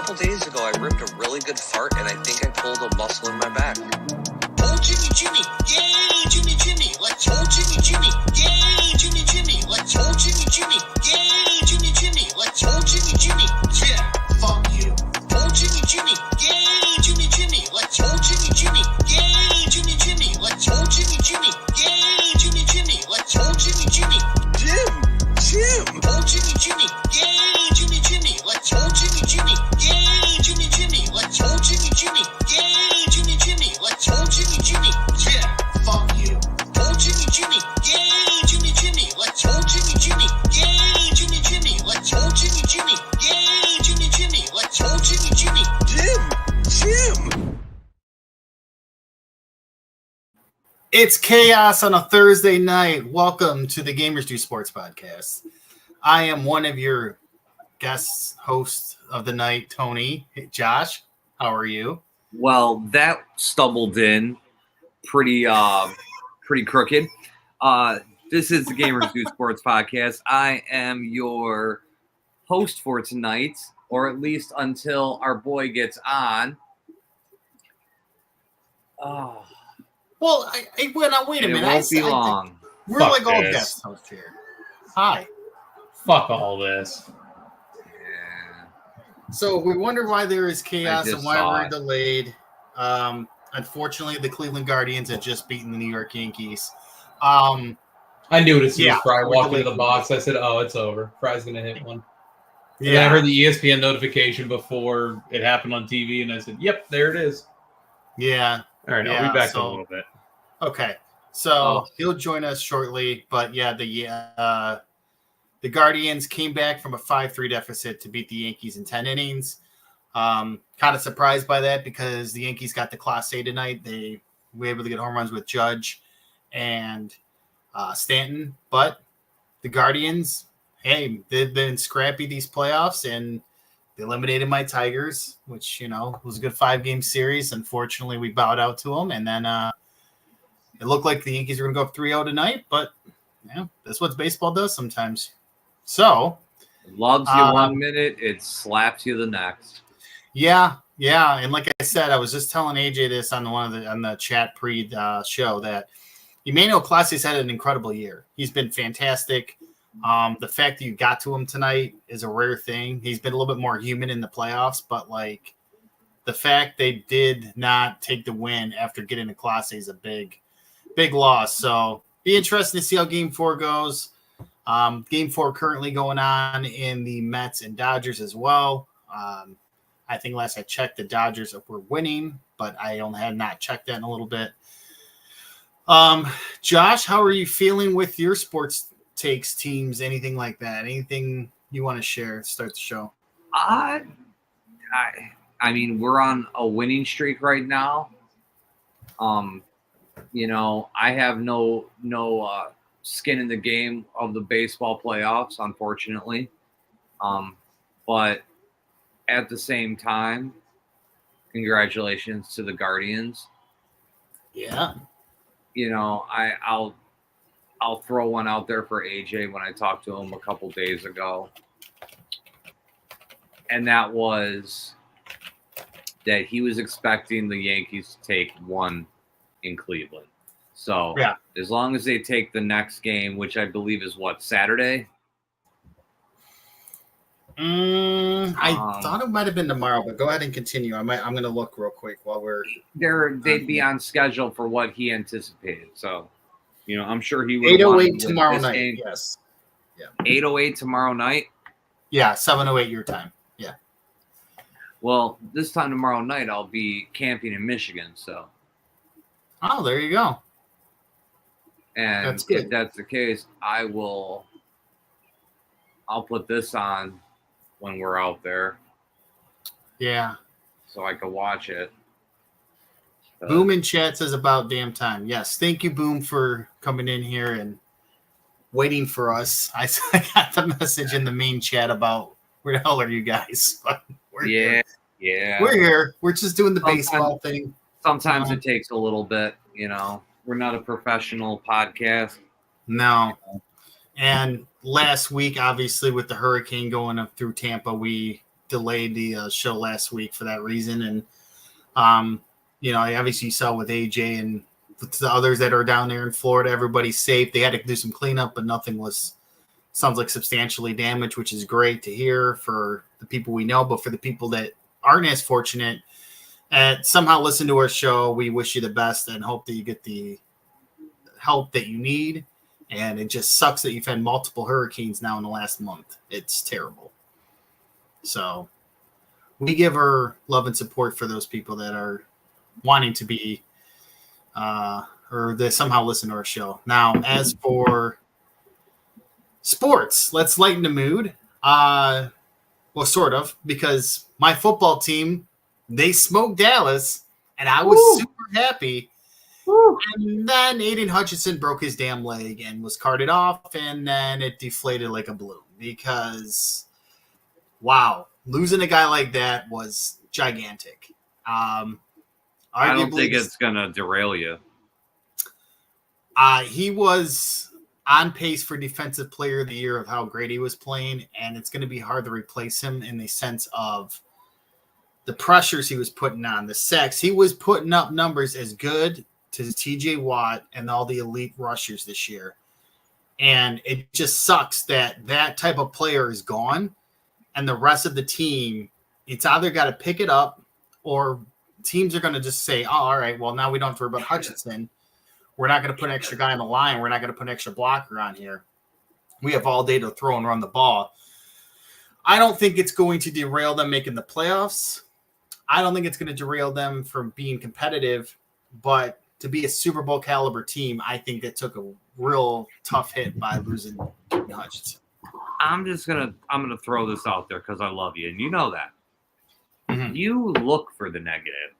couple days ago, I ripped a really good fart, and I think I pulled a muscle in my back. Oh, Jimmy, yay, Jimmy, let's oh, Jimmy, yay, Jimmy, let's oh, Jimmy, yay, Jimmy, let's oh, Jimmy, yeah, fuck you. Oh, Jimmy, yay, Jimmy, let's oh, Jimmy, yay, Jimmy, let's oh, Jimmy, yay, Jimmy, let's oh, Jimmy, Jim, oh, Jimmy, yay, Jimmy, let's oh, Jimmy, yay, Jimmy, let's oh, Jimmy, yay, Jimmy, let's oh, Jimmy, yeah, fuck you. Oh, Jimmy, yay, Jimmy, let's oh, Jimmy, yay, Jimmy, let's oh, Jimmy, yay, Jimmy, let's oh, Jimmy, Jim. It's chaos on a Thursday night. Welcome to the Gamers Do Sports podcast. I am one of your guests, hosts of the night, Tony. Hey, Josh, how are you? Well, that stumbled in pretty crooked. This is the Gamers Do Sports podcast. I am your host for tonight, or at least until our boy gets on. Well, wait a minute. It won't be long. We're Fuck like all this. guest hosts here. Hi. Fuck all this. Yeah. So we wonder why there is chaos I and just why saw we're it. delayed. Unfortunately, the Cleveland Guardians had just beaten the New York Yankees. I I knew it as soon Yeah, as Fry we're walked into delayed. the box. I said, "Oh, it's over. Fry's gonna hit one." And then I heard the ESPN notification before it happened on TV, and I said, "Yep, there it is." Yeah. All right, I'll Yeah, be back so- in a little bit. Okay. So he'll join us shortly. But yeah, the Guardians came back from a 5-3 deficit to beat the Yankees in 10 innings. Kind of surprised by that because the Yankees got the Class A tonight. They were able to get home runs with Judge and Stanton. But the Guardians, hey, they've been scrappy these playoffs, and they eliminated my Tigers, which, was a good 5-game series. Unfortunately, we bowed out to them. And then it looked like the Yankees were going to go up 3-0 tonight. But, yeah, that's what baseball does sometimes. So, It loves you 1 minute, it slaps you the next. yeah. And like I said, I was just telling AJ this on the chat pre-show that Emmanuel Classi's had an incredible year. He's been fantastic. The fact that you got to him tonight is a rare thing. He's been a little bit more human in the playoffs, but like the fact they did not take the win after getting to Class is a big loss. So be interesting to see how Game 4 goes. Game 4 currently going on in the Mets and Dodgers as well. I think last I checked, the Dodgers were winning, but I have not checked that in a little bit. Josh, how are you feeling with your sports takes, teams, anything like that? Anything you want to share to start the show? I mean, we're on a winning streak right now. I have no skin in the game of the baseball playoffs, unfortunately. But at the same time, congratulations to the Guardians. Yeah. I'll throw one out there for AJ when I talked to him a couple days ago. And that was that he was expecting the Yankees to take one in Cleveland. So Yeah. as long as they take the next game, which I believe is Saturday? I thought it might have been tomorrow, but go ahead and continue. I'm going to look real quick while we're. They'd be on schedule for what he anticipated. So, I'm sure he would. 8:08 tomorrow night. Game. Yes. 8:08 tomorrow night. Yeah, 7:08 your time. Yeah. Well, this time tomorrow night I'll be camping in Michigan. So. Oh, there you go. And That's good. if that's the case, I'll put this on when we're out there Yeah. so I can watch it. Boom in chat says about damn time. Yes. Thank you, Boom, for coming in here and waiting for us. I got the message in the main chat about where the hell are you guys? We're Yeah. We're here. We're just doing the Sometimes- baseball thing. Sometimes it takes a little bit, We're not a professional podcast. No. And last week, obviously, with the hurricane going up through Tampa, we delayed the show last week for that reason. And, I obviously saw with AJ and with the others that are down there in Florida, everybody's safe. They had to do some cleanup, but nothing sounds like substantially damaged, which is great to hear for the people we know. But for the people that aren't as fortunate and somehow listen to our show, we wish you the best and hope that you get the help that you need. And it just sucks that you've had multiple hurricanes now in the last month. It's terrible. So we give our love and support for those people that are wanting to be or that somehow listen to our show. Now, as for sports, let's lighten the mood. Well, sort of, because my football team, they smoked Dallas, and I was super happy. Woo. And then Aiden Hutchinson broke his damn leg and was carted off, and then it deflated like a balloon because, wow, losing a guy like that was gigantic. I don't think it's going to derail you. He was on pace for Defensive Player of the Year of how great he was playing, and it's going to be hard to replace him in the sense of the pressures he was putting on, the sacks. He was putting up numbers as good to TJ Watt and all the elite rushers this year. And it just sucks that that type of player is gone, and the rest of the team, it's either got to pick it up or teams are going to just say, oh, all right, well, now we don't have to worry about Hutchinson. We're not going to put an extra guy on the line. We're not going to put an extra blocker on here. We have all day to throw and run the ball. I don't think it's going to derail them making the playoffs. I don't think it's going to derail them from being competitive, but to be a Super Bowl caliber team, I think that took a real tough hit by losing Hutchinson. I'm gonna throw this out there because I love you, and you know that. Mm-hmm. You look for the negative.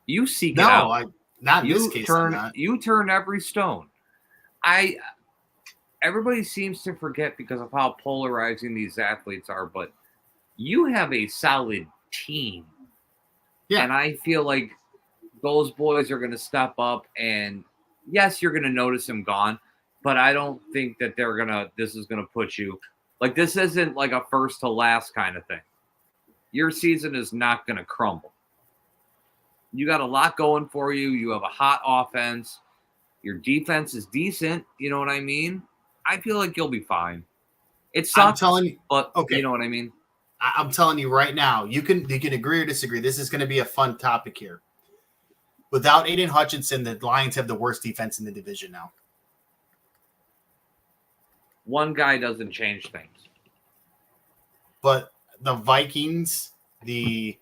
You seek it out. Not in this case. You turn every stone. Everybody seems to forget because of how polarizing these athletes are, but you have a solid team. Yeah. And I feel like those boys are going to step up, and yes, you're going to notice them gone, but I don't think that this is going to put you, like, this isn't like a first to last kind of thing. Your season is not going to crumble. You got a lot going for you. You have a hot offense. Your defense is decent. You know what I mean? I feel like you'll be fine. It sucks, I'm telling you, but okay. You know what I mean? I'm telling you right now, you can agree or disagree. This is going to be a fun topic here. Without Aiden Hutchinson, the Lions have the worst defense in the division now. One guy doesn't change things. But the Vikings, your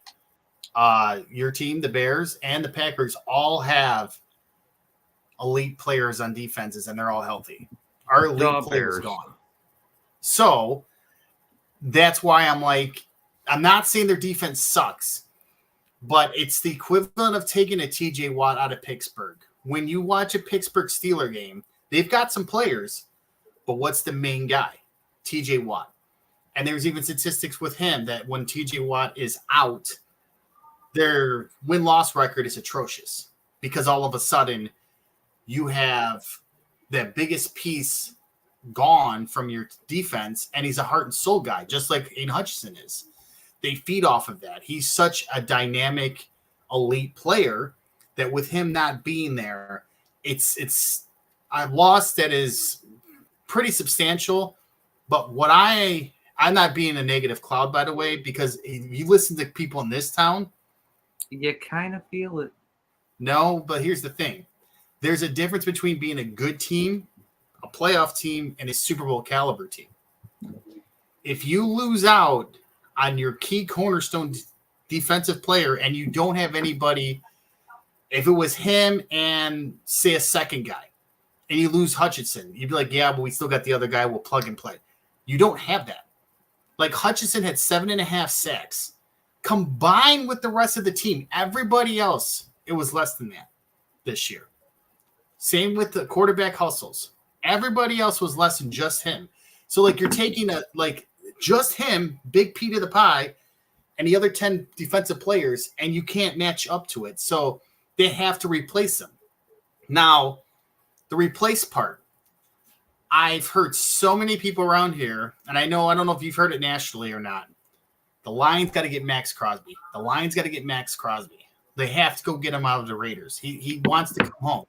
team, the Bears, and the Packers all have elite players on defenses, and they're all healthy. Our elite players gone. So that's why I'm not saying their defense sucks, but it's the equivalent of taking a TJ Watt out of Pittsburgh. When you watch a Pittsburgh Steeler game, they've got some players, but what's the main guy? TJ Watt. And there's even statistics with him that when TJ Watt is out, their win-loss record is atrocious because all of a sudden you have that biggest piece gone from your defense, and he's a heart and soul guy, just like Aiden Hutchinson is. They feed off of that. He's such a dynamic, elite player that with him not being there, it's a loss that is pretty substantial. But what I'm not being a negative cloud, by the way, because if you listen to people in this town, you kind of feel it. No, but here's the thing. There's a difference between being a good team, a playoff team, and a Super Bowl caliber team. If you lose out on your key cornerstone defensive player and you don't have anybody, if it was him and, say, a second guy, and you lose Hutchinson, you'd be like, yeah, but we still got the other guy. We'll plug and play. You don't have that. Like, Hutchinson had 7.5 sacks. Combined with the rest of the team, everybody else, it was less than that this year. Same with the quarterback hustles. Everybody else was less than just him. So, like, you're taking just him, big P to the pie, and the other 10 defensive players, and you can't match up to it. So they have to replace them. Now, the replace part, I've heard so many people around here, and I don't know if you've heard it nationally or not. The Lions got to get Max Crosby. They have to go get him out of the Raiders. He wants to come home.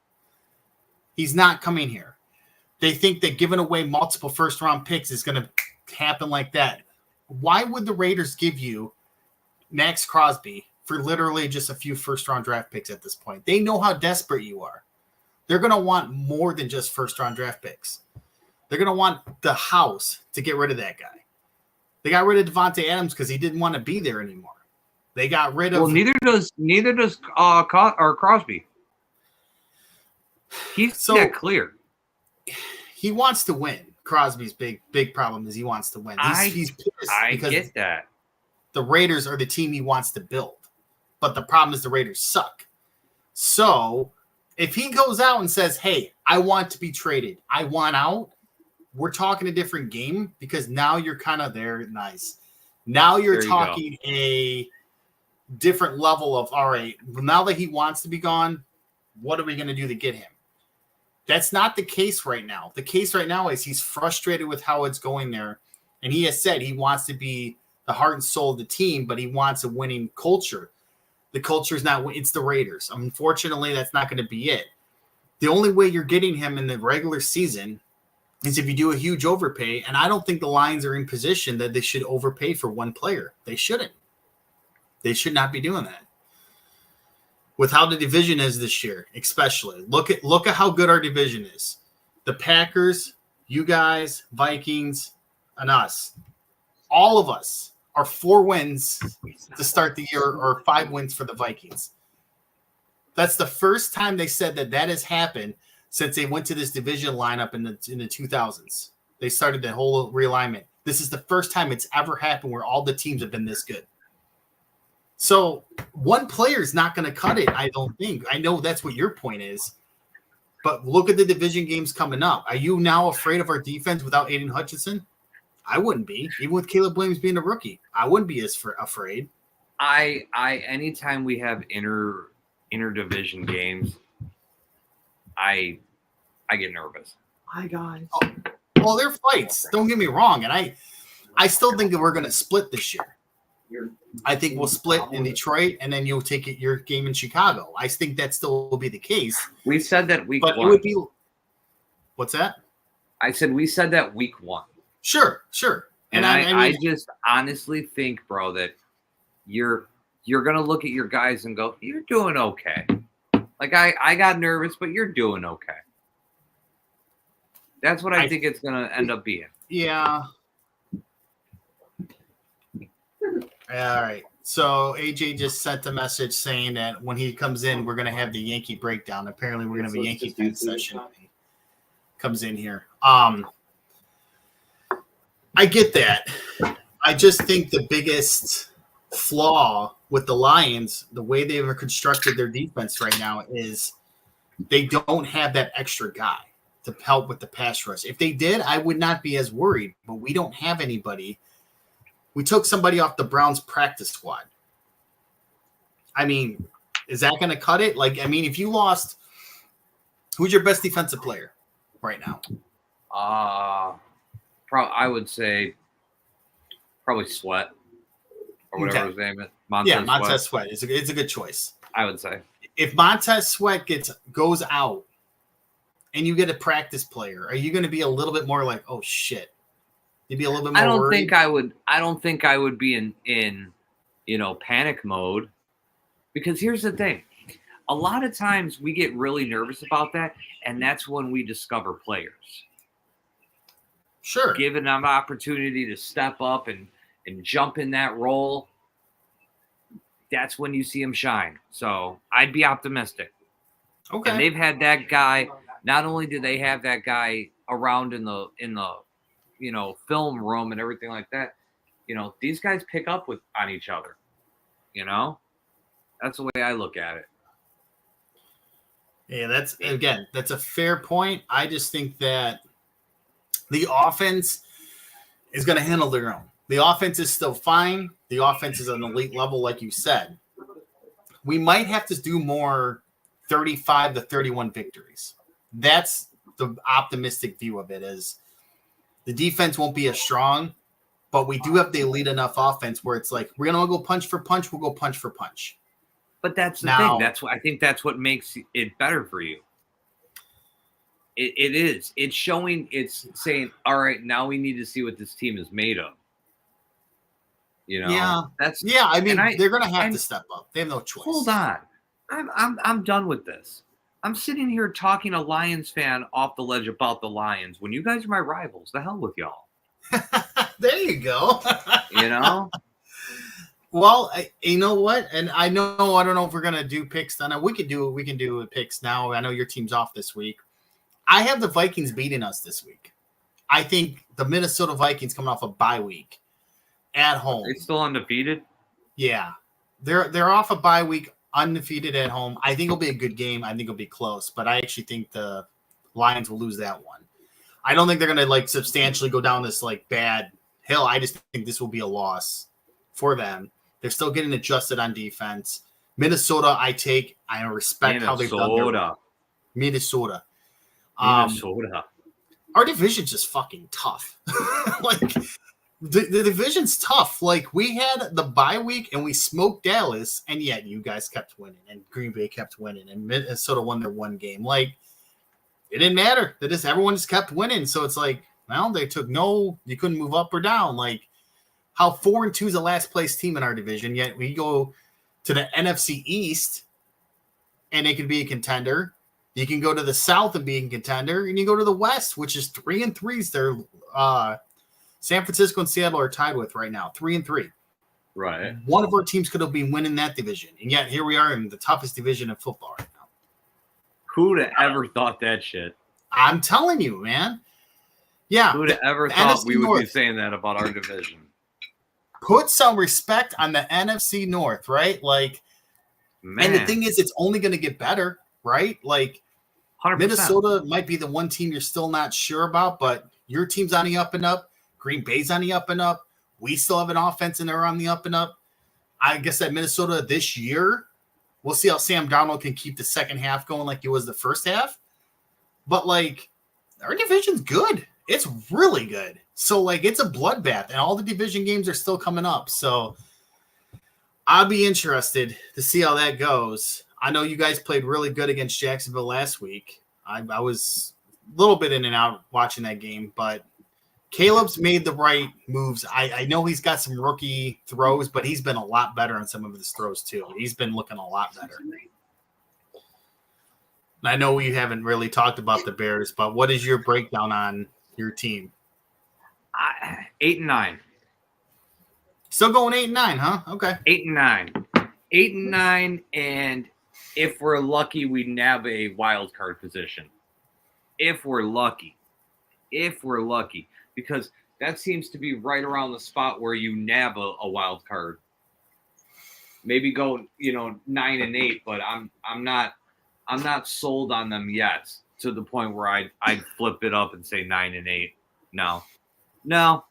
He's not coming here. They think that giving away multiple first-round picks is going to happen like that. Why would the Raiders give you Max Crosby for literally just a few first-round draft picks at this point? They know how desperate you are. They're going to want more than just first-round draft picks. They're going to want the house to get rid of that guy. They got rid of Devontae Adams because he didn't want to be there anymore. They got rid of. Well, neither does Crosby. He's so clear. He wants to win. Crosby's big problem is he wants to win. He's pissed I because get that. the Raiders are the team he wants to build, but the problem is the Raiders suck. So if he goes out and says, "Hey, I want to be traded. I want out," we're talking a different game because now you're kind of there. Nice. Now you're talking a different level of, all right, now that he wants to be gone, what are we going to do to get him? That's not the case right now. The case right now is he's frustrated with how it's going there. And he has said he wants to be the heart and soul of the team, but he wants a winning culture. The culture is not, it's the Raiders. Unfortunately, that's not going to be it. The only way you're getting him in the regular season is if you do a huge overpay, and I don't think the Lions are in position that they should overpay for one player. They shouldn't. They should not be doing that. With how the division is this year, especially. Look at how good our division is. The Packers, you guys, Vikings, and us. All of us are 4 wins to start the year or 5 wins for the Vikings. That's the first time they said that has happened since they went to this division lineup in the 2000s. They started that whole realignment. This is the first time it's ever happened where all the teams have been this good. So one player is not going to cut it, I don't think. I know that's what your point is. But look at the division games coming up. Are you now afraid of our defense without Aiden Hutchinson? I wouldn't be. Even with Caleb Williams being a rookie, I wouldn't be as afraid. Anytime we have interdivision games, I get nervous. Hi, guys. Well, they're fights. Don't get me wrong. And I still think that we're going to split this year. I think we'll split in Detroit, and then you'll take your game in Chicago. I think that still will be the case. We said that week 1. But it would be – what's that? I said we said that week 1. Sure. And I just honestly think, bro, that you're going to look at your guys and go, you're doing okay. Like, I got nervous, but you're doing okay. That's what I think it's going to end up being. Yeah. All right. So AJ just sent a message saying that when he comes in, we're going to have the Yankee breakdown. Apparently, we're going to have a Yankee fan session when he comes in here. I get that. I just think the biggest flaw with the Lions, the way they have constructed their defense right now, is they don't have that extra guy to help with the pass rush. If they did, I would not be as worried, but we don't have anybody. We took somebody off the Browns practice squad. I mean, is that going to cut it? Like, I mean, if you lost, who's your best defensive player right now? I would say probably Sweat or whatever his name is. Montez Sweat. It's a good choice. I would say. If Montez Sweat goes out and you get a practice player, are you going to be a little bit more like, oh shit? You'd be a little bit more I don't worried? think I would be in panic mode, because here's the thing. A lot of times we get really nervous about that, and that's when we discover players. Sure. Giving them opportunity to step up and jump in that role, that's when you see them shine. So I'd be optimistic. Okay. And they've had that guy. Not only do they have that guy around in the film room and everything like that, these guys pick up on each other. That's the way I look at it. Yeah, that's a fair point. I just think that the offense is going to handle their own. The offense is still fine. The offense is an elite level, like you said. We might have to do more 35 to 31 victories. That's the optimistic view of it, is the defense won't be as strong, but we do have the elite enough offense where it's like we're gonna go punch for punch. We'll go punch for punch. But that's the thing. I think that's what makes it better for you. It is. It's showing. It's saying, all right, now we need to see what this team is made of. You know. Yeah. I mean, they're gonna have to step up. They have no choice. Hold on. I'm done with this. I'm sitting here talking a Lions fan off the ledge about the Lions when you guys are my rivals. The hell with y'all. There you go. You know. Well, you know what? And I don't know if we're gonna do picks. Then we can do picks now. I know your team's off this week. I have the Vikings beating us this week. I think the Minnesota Vikings coming off a bye week at home. They still undefeated? Yeah. They're off a bye week, undefeated at home. I think it'll be a good game. I think it'll be close, but I actually think the Lions will lose that one. I don't think they're going to substantially go down this bad hill. I just think this will be a loss for them. They're still getting adjusted on defense. Minnesota, I respect how they've done Minnesota. Our division's just fucking tough. The division's tough. We had the bye week and we smoked Dallas, and yet you guys kept winning, and Green Bay kept winning, and Minnesota won their one game. It didn't matter. Everyone just kept winning. So it's they took you couldn't move up or down. How 4-2 is the last place team in our division, yet we go to the NFC East and they can be a contender. You can go to the South and be a contender, and you go to the West, which is 3-3. They're San Francisco and Seattle are tied with right now, 3-3. Right. One of our teams could have been winning that division, and yet here we are in the toughest division in football right now. Who'd have ever thought that shit? I'm telling you, man. Yeah. Who'd have ever thought NFC we would be saying that about our division? Put some respect on the NFC North, right? Man. And the thing is, it's only going to get better, right? 100%. Minnesota might be the one team you're still not sure about, but your team's on the up and up. Green Bay's on the up and up. We still have an offense and they're on the up and up. I guess that Minnesota this year, we'll see how Sam Darnold can keep the second half going like it was the first half. But our division's good. It's really good. So it's a bloodbath, and all the division games are still coming up. So I'll be interested to see how that goes. I know you guys played really good against Jacksonville last week. I was a little bit in and out watching that game, but Caleb's made the right moves. I know he's got some rookie throws, but he's been a lot better on some of his throws too. He's been looking a lot better. And I know we haven't really talked about the Bears, but what is your breakdown on your team? 8-9. Still going 8-9, huh? Okay. 8-9. 8-9, and if we're lucky, we nab a wild card position. If we're lucky. Because that seems to be right around the spot where you nab a wild card. Maybe go, 9-8, but I'm not sold on them yet to the point where I'd flip it up and say 9-8. No.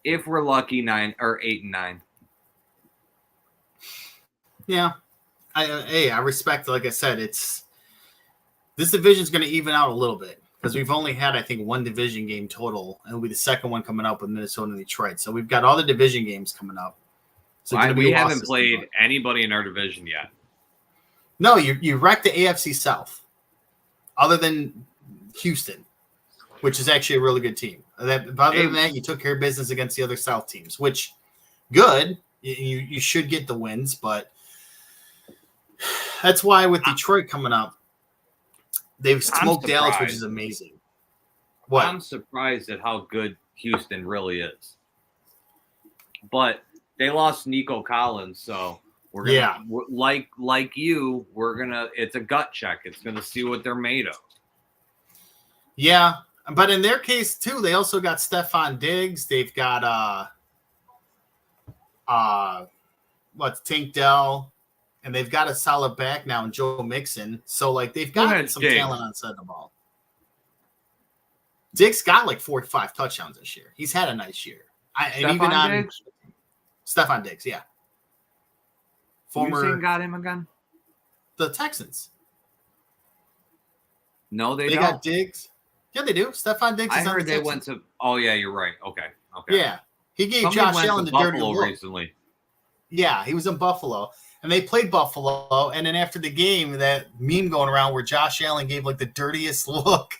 If we're lucky, 9 or 8-9. Yeah. I respect, like I said, this division's going to even out a little bit because we've only had, I think, one division game total, and it'll be the second one coming up with Minnesota and Detroit. So we've got all the division games coming up. So we haven't played anybody in our division yet. No, you wrecked the AFC South, other than Houston, which is actually a really good team. Other than that, you took care of business against the other South teams, which good. You should get the wins, but that's why with Detroit coming up, they've smoked Dallas, which is amazing. What? I'm surprised at how good Houston really is. But they lost Nico Collins, so we're gonna like you, we're gonna it's a gut check. It's gonna see what they're made of. Yeah, but in their case too, they also got Stephon Diggs. They've got Tank Dell, and they've got a solid back now in Joe Mixon. So they've got some talent on side of the ball. Diggs got 4 or 5 touchdowns this year. He's had a nice year. Stephon Diggs, yeah. Former got him again? The Texans. No, they don't. Got Diggs. Yeah, they do. Stephon Diggs. I heard they went to. Oh yeah, you're right. Okay. Yeah, He gave Somebody Josh went to Allen the dirty Buffalo look. recently. Yeah, he was in Buffalo. And they played Buffalo. And then after the game, that meme going around where Josh Allen gave like the dirtiest look,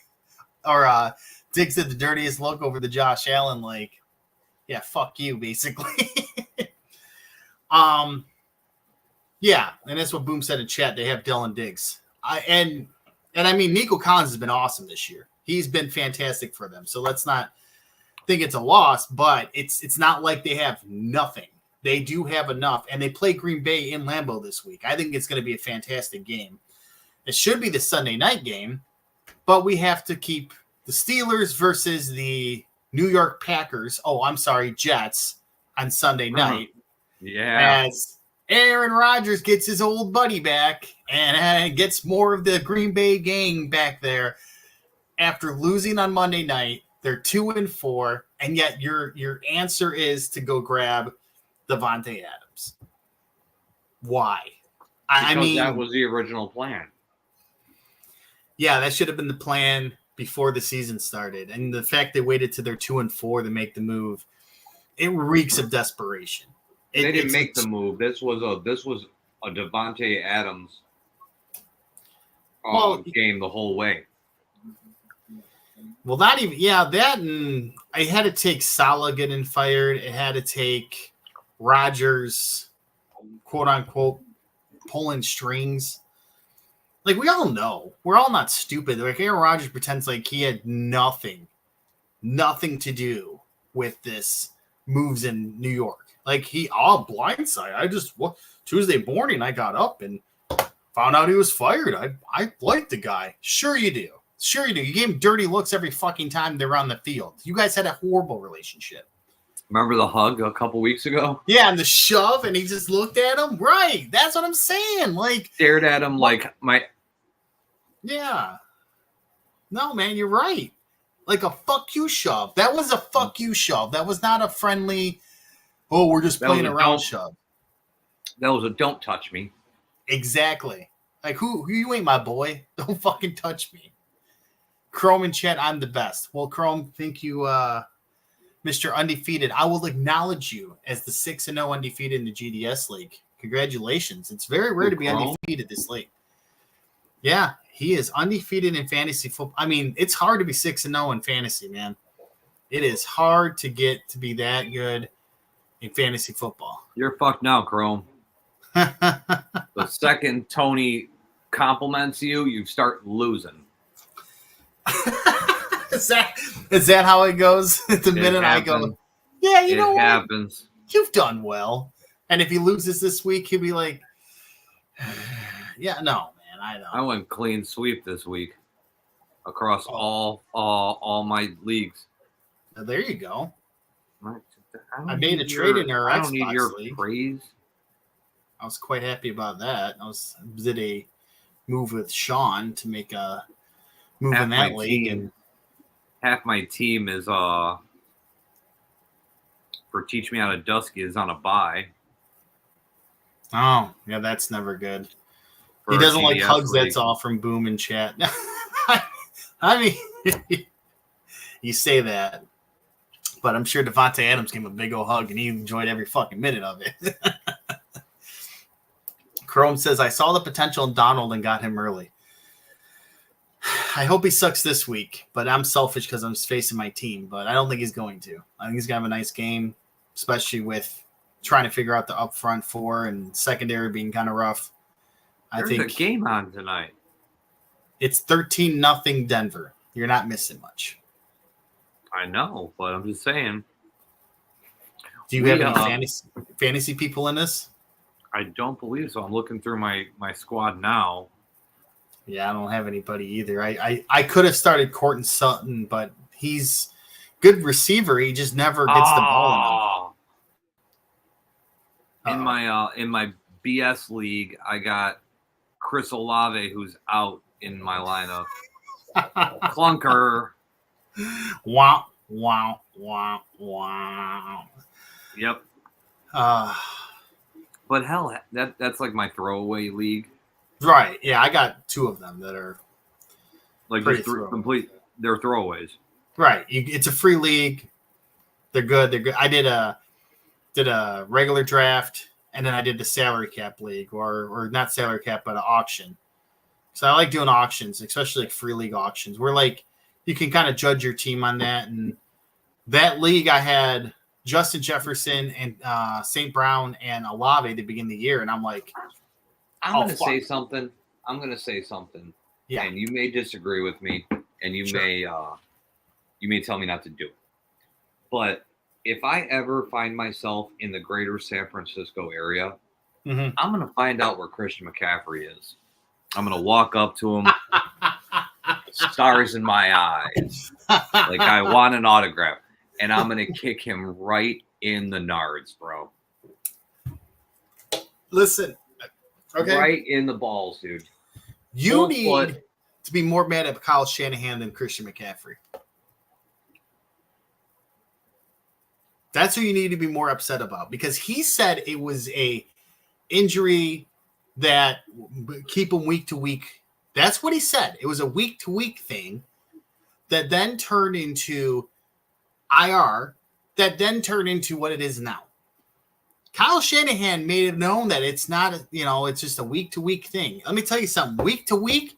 or Diggs did the dirtiest look over the Josh Allen, like, yeah, fuck you, basically. Yeah, and that's what Boom said in chat. They have Dylan Diggs. And I mean, Nico Collins has been awesome this year. He's been fantastic for them. So let's not think it's a loss, but it's not like they have nothing. They do have enough, and they play Green Bay in Lambeau this week. I think it's going to be a fantastic game. It should be the Sunday night game, but we have to keep the Steelers versus the New York Packers. Oh, I'm sorry, Jets on Sunday night. Yeah. As Aaron Rodgers gets his old buddy back and gets more of the Green Bay gang back there after losing on Monday night. They're 2-4, and yet your answer is to go grab Davante Adams. Why? I mean, that was the original plan. Yeah, that should have been the plan before the season started. And the fact they waited to their 2-4 to make the move, it reeks of desperation. They didn't make the move. This was a Davante Adams game the whole way. Well, not even that, and I had to take Salah getting fired. It had to take Rodgers, quote unquote, pulling strings. Like, we all know, we're all not stupid. Like, Aaron Rodgers pretends like he had nothing to do with this moves in New York. Like, he all blindside. Tuesday morning I got up and found out he was fired. I liked the guy. Sure you do. You gave him dirty looks every fucking time they're on the field. You guys had a horrible relationship. Remember the hug a couple weeks ago? Yeah, and the shove, and he just looked at him. Right. That's what I'm saying. Like, stared at him like my. Yeah. No, man, you're right. Like a fuck you shove. That was a fuck you shove. That was not a friendly, oh, we're just playing around shove. That was a don't touch me. Exactly. Like, who you ain't my boy. Don't fucking touch me. Chrome and chat, I'm the best. Well, Chrome, thank you, Mr. Undefeated. I will acknowledge you as the 6-0 undefeated in the GDS League. Congratulations. It's very rare to be undefeated this late. Yeah, he is undefeated in fantasy football. I mean, it's hard to be 6-0 in fantasy, man. It is hard to get to be that good in fantasy football. You're fucked now, Chrome. The second Tony compliments you, you start losing. Is that how it goes? The minute I go, yeah, you know what? It happens. You've done well. And if he loses this week, he'll be like, yeah, no, man, I know. I went clean sweep this week across all my leagues. There you go. I made a trade in our Xbox I don't need your league. praise. I was quite happy about that. I did a move with Sean to make a move in that league, and half my team is for Teach Me How to Dusky is on a bye. Oh, yeah, that's never good. He doesn't like hugs. League. That's all from Boom and chat. I mean, you say that, but I'm sure Davante Adams gave him a big old hug, and he enjoyed every fucking minute of it. Chrome says, I saw the potential in Donald and got him early. I hope he sucks this week, but I'm selfish because I'm facing my team, but I don't think he's going to. I think he's going to have a nice game, especially with trying to figure out the up front four and secondary being kind of rough. There's a game on tonight. It's 13-0 Denver. You're not missing much. I know, but I'm just saying. Do you have any fantasy people in this? I don't believe so. I'm looking through my squad now. Yeah, I don't have anybody either. I could have started Courtland Sutton, but he's good receiver. He just never gets the ball enough. In my BS league, I got Chris Olave, who's out in my lineup. Clunker. Wow, wow, wow, wow. Yep. But hell, that's like my throwaway league. Right. Yeah, I got two of them that are like just complete. They're throwaways. Right. It's a free league. They're good. They're good. I did a regular draft, and then I did the salary cap league, or not salary cap, but an auction. So I like doing auctions, especially like free league auctions, where like you can kind of judge your team on that. And that league, I had Justin Jefferson and St. Brown and Olave at the beginning of the year, and I'm like, I'm going to say something. Yeah. And you may disagree with me, and you may tell me not to do it. But if I ever find myself in the greater San Francisco area, I'm going to find out where Christian McCaffrey is. I'm going to walk up to him, stars in my eyes, like I want an autograph, and I'm going to kick him right in the nards, bro. Listen, okay, right in the balls, dude. You need to be more mad at Kyle Shanahan than Christian McCaffrey. That's who you need to be more upset about, because he said it was a injury that keep him week to week. That's what he said. It was a week to week thing that then turned into IR, that then turned into what it is now. Kyle Shanahan made it known that it's not, it's just a week to week thing. Let me tell you something. Week to week,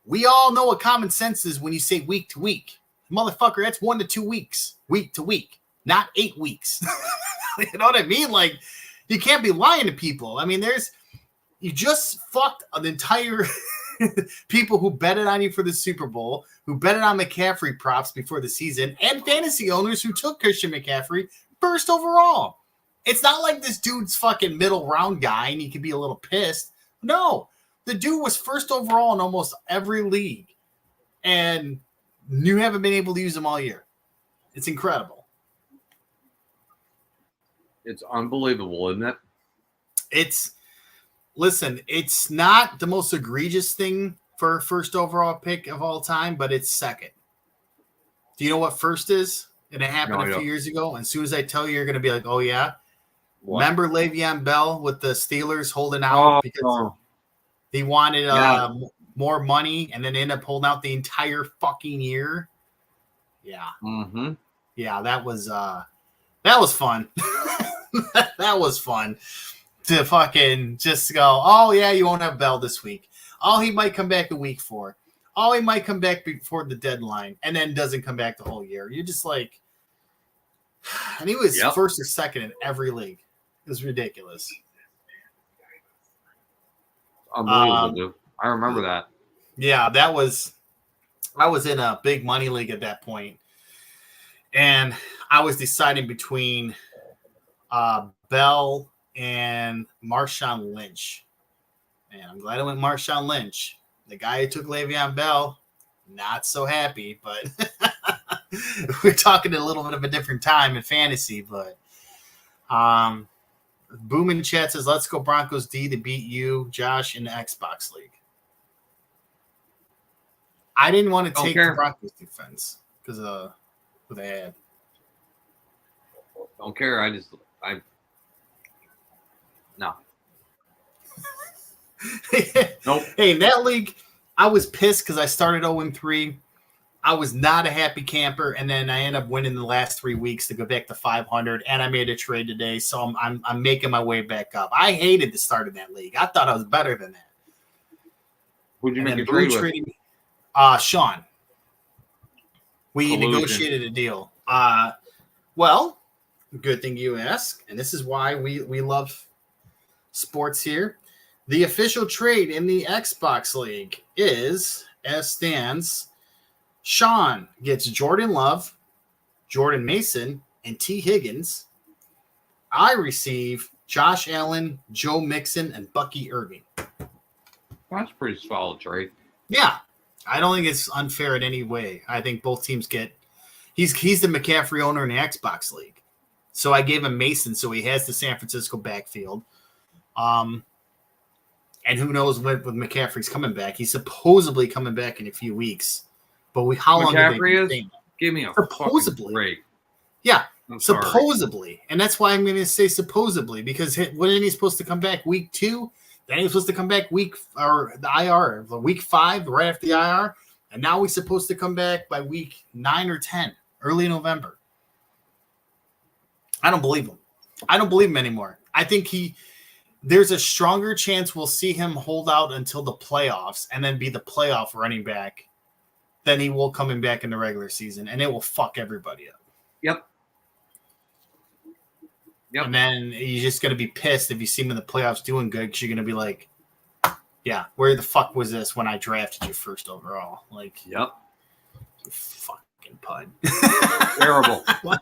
we all know what common sense is when you say week to week. Motherfucker, that's 1 to 2 weeks, week to week, not 8 weeks. You know what I mean? Like, you can't be lying to people. I mean, you just fucked an entire people who betted on you for the Super Bowl, who betted on McCaffrey props before the season, and fantasy owners who took Christian McCaffrey first overall. It's not like this dude's fucking middle round guy and he can be a little pissed. No, the dude was first overall in almost every league, and you haven't been able to use him all year. It's incredible. It's unbelievable, isn't it? Listen, it's not the most egregious thing for a first overall pick of all time, but it's second. Do you know what first is? And it happened a few years ago. And as soon as I tell you, you're going to be like, oh, yeah. What? Remember Le'Veon Bell with the Steelers holding out because he wanted more money, and then ended up holding out the entire fucking year? Yeah. Mm-hmm. Yeah, that was fun. That was fun. To fucking just go, oh, yeah, you won't have Bell this week. Oh, he might come back in week 4. Oh, he might come back before the deadline, and then doesn't come back the whole year. You're just like, and he was first or second in every league. It was ridiculous. Unbelievable, dude. I remember that. Yeah, I was in a big money league at that point, and I was deciding between Bell and Marshawn Lynch. Man, I'm glad I went Marshawn Lynch. The guy who took Le'Veon Bell, not so happy, but we're talking a little bit of a different time in fantasy. But Boom in the chat says, let's go Broncos D to beat you, Josh, in the Xbox League. I didn't want to take the Broncos defense because of who they had. Don't care. No. Nope. Hey, in that league, I was pissed because I started 0-3. I was not a happy camper, and then I ended up winning the last 3 weeks to go back to 500, and I made a trade today, so I'm making my way back up. I hated the start of that league. I thought I was better than that. Who'd you make a trade with? Sean. We negotiated a deal. Well, good thing you ask, and this is why we love sports here. The official trade in the Xbox League is, as stands, Sean gets Jordan Love, Jordan Mason, and T. Higgins. I receive Josh Allen, Joe Mixon, and Bucky Irving. That's a pretty solid trade. Yeah. I don't think it's unfair in any way. I think both teams get – he's the McCaffrey owner in the Xbox League. So I gave him Mason, so he has the San Francisco backfield. And who knows when McCaffrey's coming back. He's supposedly coming back in a few weeks. But how long McCaffrey is? Give me a supposedly break. Yeah, supposedly. And that's why I'm going to say supposedly, because when is he supposed to come back? Week 2? Then he was supposed to come back week 5, right after the IR. And now he's supposed to come back by week 9 or 10, early November. I don't believe him. I don't believe him anymore. I think there's a stronger chance we'll see him hold out until the playoffs and then be the playoff running back than he will coming back in the regular season, and it will fuck everybody up. Yep. And then you're just going to be pissed if you see him in the playoffs doing good because you're going to be like, yeah, where the fuck was this when I drafted you first overall? Like, yep. You fucking pud. Terrible. What?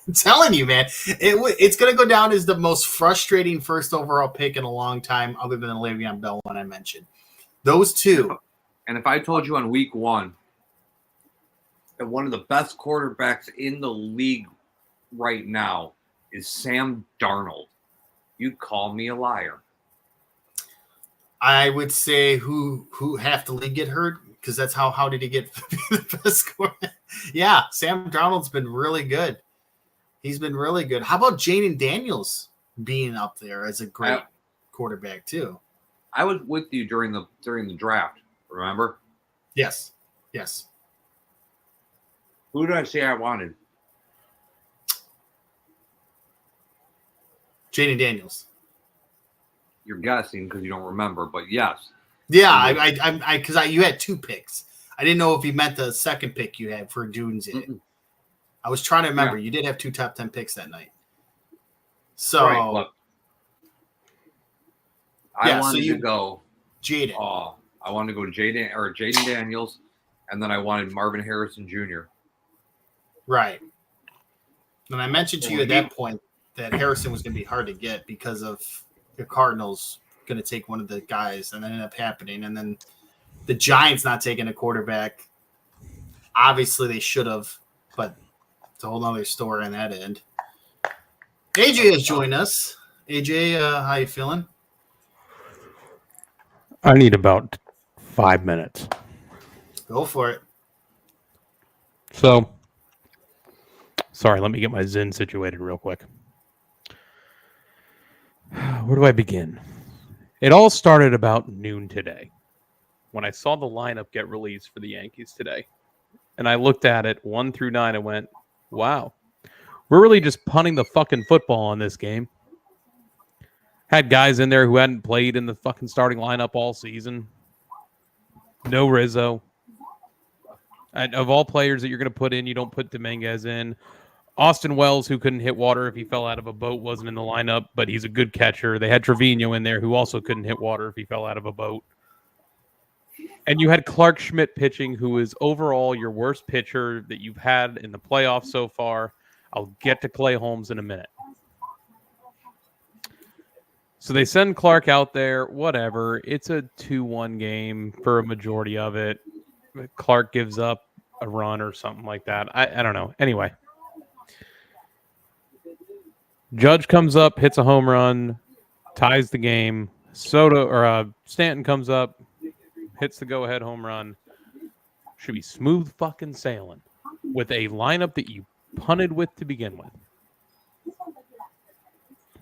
I'm telling you, man, it's going to go down as the most frustrating first overall pick in a long time, other than the Le'Veon Bell one I mentioned. Those two. And if I told you on week 1 that one of the best quarterbacks in the league right now is Sam Darnold, you'd call me a liar. I would say who half the league get hurt, because that's how did he get the best quarterback? Yeah, Sam Darnold's been really good. He's been really good. How about Jaden Daniels being up there as a great quarterback too? I was with you during the draft. Remember? Yes. Who did I say I wanted? Jaden Daniels. You're guessing because you don't remember, but yes. Yeah, you had 2 picks. I didn't know if you meant the second pick you had for Dunes. I was trying to remember. Yeah. You did have 2 top 10 picks that night. So right, look, I wanted to go Jaden. I wanted to go Jaden Daniels, and then I wanted Marvin Harrison Jr. Right. And I mentioned to you at that point that Harrison was going to be hard to get because of the Cardinals going to take one of the guys, and that ended up happening. And then the Giants not taking a quarterback. Obviously, they should have, but it's a whole other story on that end. AJ has joined us. AJ, how you feeling? I need about 5 minutes. Go for it. So, sorry, let me get my Zen situated real quick. Where do I begin? It all started about noon today when I saw the lineup get released for the Yankees today. And I looked at it 1 through 9 and went, wow, we're really just punting the fucking football on this game. Had guys in there who hadn't played in the fucking starting lineup all season. No Rizzo. And of all players that you're going to put in, you don't put Dominguez in. Austin Wells, who couldn't hit water if he fell out of a boat, wasn't in the lineup, but he's a good catcher. They had Trevino in there, who also couldn't hit water if he fell out of a boat. And you had Clark Schmidt pitching, who is overall your worst pitcher that you've had in the playoffs so far. I'll get to Clay Holmes in a minute. So they send Clark out there, whatever. It's a 2-1 game for a majority of it. Clark gives up a run or something like that. I don't know. Anyway. Judge comes up, hits a home run, ties the game. Stanton comes up, hits the go-ahead home run. Should be smooth fucking sailing with a lineup that you punted with to begin with.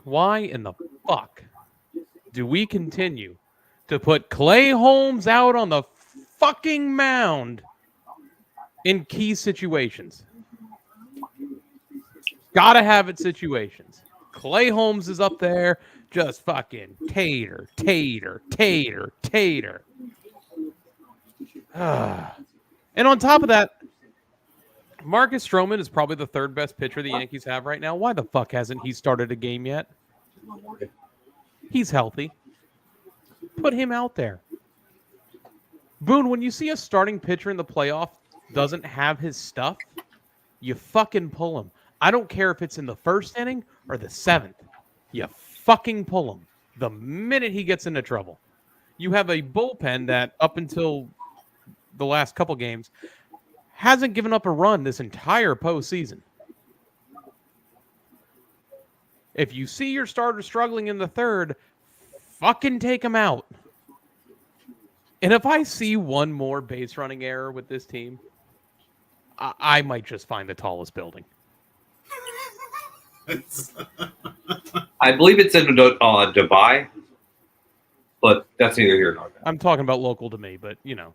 Why in the fuck do we continue to put Clay Holmes out on the fucking mound in key situations? Gotta have it situations. Clay Holmes is up there just fucking tater. And on top of that, Marcus Stroman is probably the 3rd best pitcher the Yankees have right now. Why the fuck hasn't he started a game yet? He's healthy. Put him out there. Boone, when you see a starting pitcher in the playoff doesn't have his stuff, you fucking pull him. I don't care if it's in the 1st inning or the 7th. You fucking pull him the minute he gets into trouble. You have a bullpen that up until the last couple games hasn't given up a run this entire postseason. If you see your starter struggling in the 3rd, fucking take him out. And if I see one more base running error with this team, I might just find the tallest building. I believe it's in Dubai, but that's neither here nor there. I'm talking about local to me, but you know.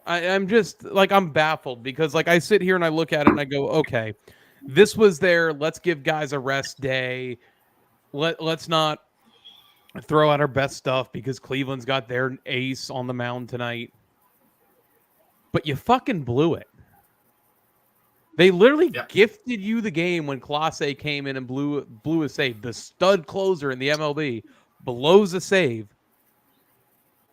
I'm just like, I'm baffled because like I sit here and I look at it and I go, okay, this was their let's give guys a rest day. Let's not throw out our best stuff because Cleveland's got their ace on the mound tonight. But you fucking blew it. They literally gifted you the game when Clase came in and blew a save. The stud closer in the MLB blows a save,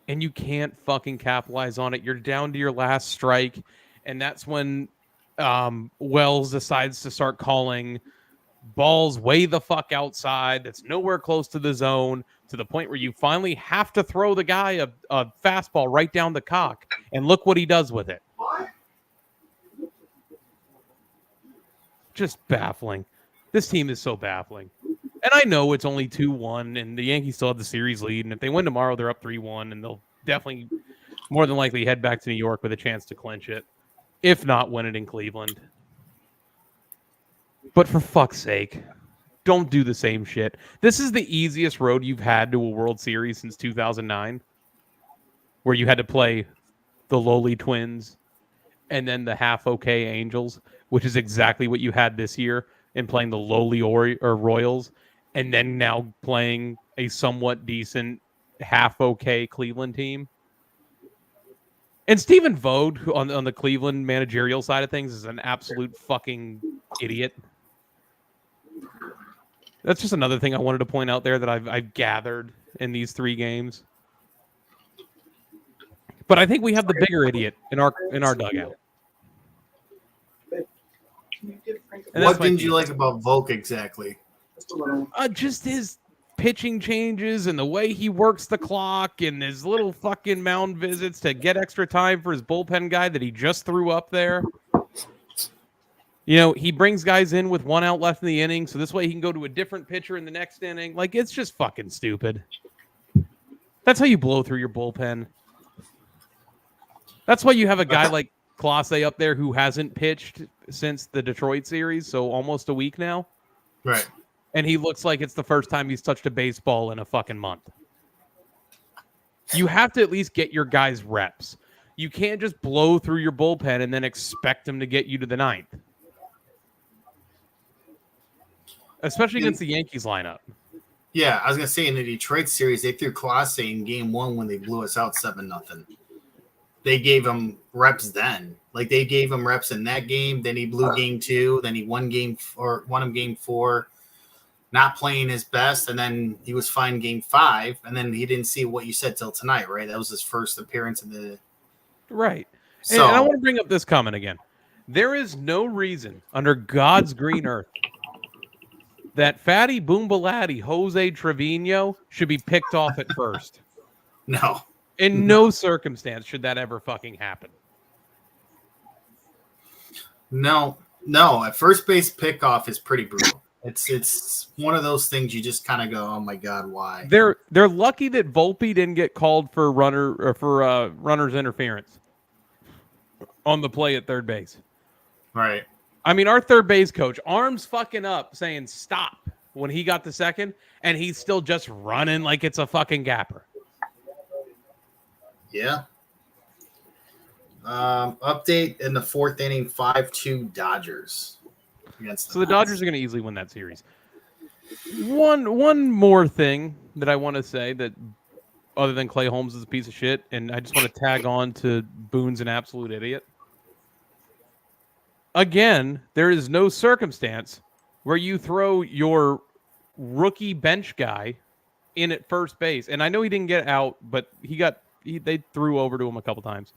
and you can't fucking capitalize on it. You're down to your last strike, and that's when Wells decides to start calling balls way the fuck outside. That's nowhere close to the zone, to the point where you finally have to throw the guy a fastball right down the cock, and look what he does with it. Just baffling. This team is so baffling. And I know it's only 2-1, and the Yankees still have the series lead, and if they win tomorrow, they're up 3-1, and they'll definitely, more than likely, head back to New York with a chance to clinch it, if not win it in Cleveland. But for fuck's sake, don't do the same shit. This is the easiest road you've had to a World Series since 2009, where you had to play the lowly Twins and then the half-okay Angels, which is exactly what you had this year in playing the lowly Royals, and then now playing a somewhat decent half-okay Cleveland team. And Stephen Vogt on the Cleveland managerial side of things is an absolute fucking idiot. That's just another thing I wanted to point out there that I've gathered in these 3 games. But I think we have the bigger idiot in our dugout. What didn't you like about Volk exactly? Just his pitching changes and the way he works the clock and his little fucking mound visits to get extra time for his bullpen guy that he just threw up there. You know, he brings guys in with 1 out left in the inning, so this way he can go to a different pitcher in the next inning. Like, it's just fucking stupid. That's how you blow through your bullpen. That's why you have a guy like Clase up there who hasn't pitched since the Detroit series, so almost a week now. Right. And he looks like it's the first time he's touched a baseball in a fucking month. You have to at least get your guys reps. You can't just blow through your bullpen and then expect them to get you to the 9th. Especially against the Yankees lineup. Yeah, I was going to say in the Detroit series, they threw Clase in game 1 when they blew us out 7-0. They gave him reps then. Like, they gave him reps in that game. Then he blew game 2. Then he won game 4, not playing his best. And then he was fine game 5. And then he didn't see what you said till tonight, right? That was his first appearance in the... Right. So, and I want to bring up this comment again. There is no reason under God's green earth that Fatty Boombalatti Jose Trevino should be picked off at first. No. In no circumstance should that ever fucking happen. No. At first base pickoff is pretty brutal. It's one of those things you just kind of go, oh my God, why? They're lucky that Volpe didn't get called for runner's interference on the play at third base. Right. I mean, our third base coach, arms fucking up, saying stop when he got the second, and he's still just running like it's a fucking gapper. Yeah. Update in the 4th inning, 5-2 Dodgers. So the Dodgers are going to easily win that series. One more thing that I want to say, that other than Clay Holmes is a piece of shit, and I just want to tag on to Boone's an absolute idiot. Again, there is no circumstance where you throw your rookie bench guy in at first base. And I know he didn't get out, but they threw over to him a couple times.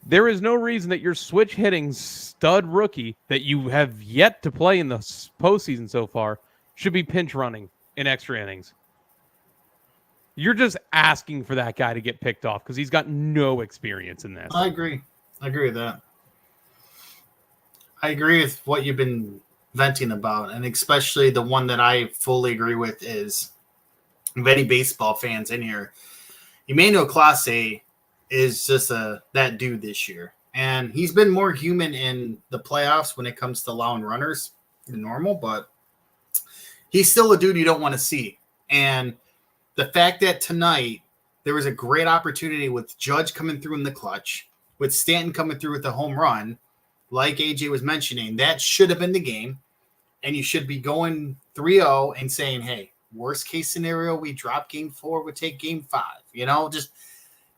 There is no reason that your switch hitting stud rookie that you have yet to play in the postseason so far should be pinch running in extra innings. You're just asking for that guy to get picked off because he's got no experience in this. I agree with that. I agree with what you've been venting about, and especially the one that I fully agree with is many baseball fans in here. Emmanuel Clase is just that dude this year. And he's been more human in the playoffs when it comes to allowing runners than normal, but he's still a dude you don't want to see. And the fact that tonight there was a great opportunity with Judge coming through in the clutch, with Stanton coming through with a home run, like AJ was mentioning, that should have been the game. And you should be going 3-0 and saying, hey, worst case scenario, we drop game 4, we take game 5. Just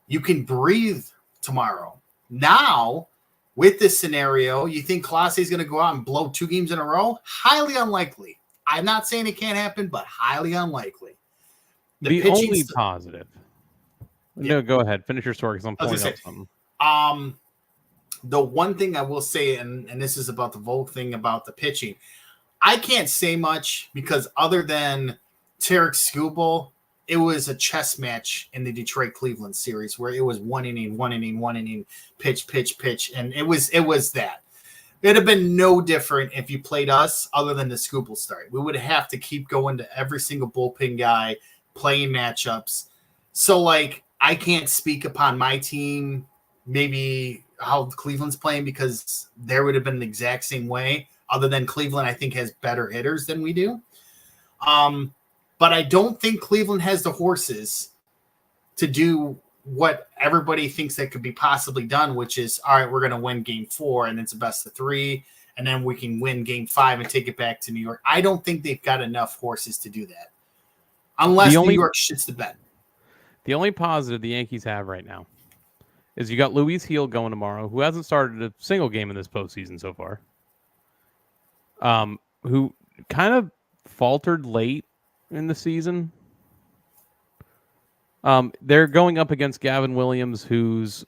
you can breathe tomorrow. Now, with this scenario, you think Clase is going to go out and blow 2 games in a row? Highly unlikely. I'm not saying it can't happen, but highly unlikely. The only positive. No, go ahead. Finish your story because I'm pulling up something. The one thing I will say, and this is about the Volk thing about the pitching, I can't say much because other than Tarek Skubal, it was a chess match in the Detroit-Cleveland series where it was one inning, pitch, and it was that. It'd have been no different if you played us other than the Skubal start. We would have to keep going to every single bullpen guy, playing matchups. So, I can't speak upon my team, maybe how Cleveland's playing, because there would have been the exact same way, other than Cleveland, I think, has better hitters than we do. But I don't think Cleveland has the horses to do what everybody thinks that could be possibly done, which is, all right, we're going to win game 4 and it's a best of 3, and then we can win game 5 and take it back to New York. I don't think they've got enough horses to do that unless New York shits the bed. The only positive the Yankees have right now is you got Luis Heel going tomorrow, who hasn't started a single game in this postseason so far, who kind of faltered late in the season. They're going up against Gavin Williams, who's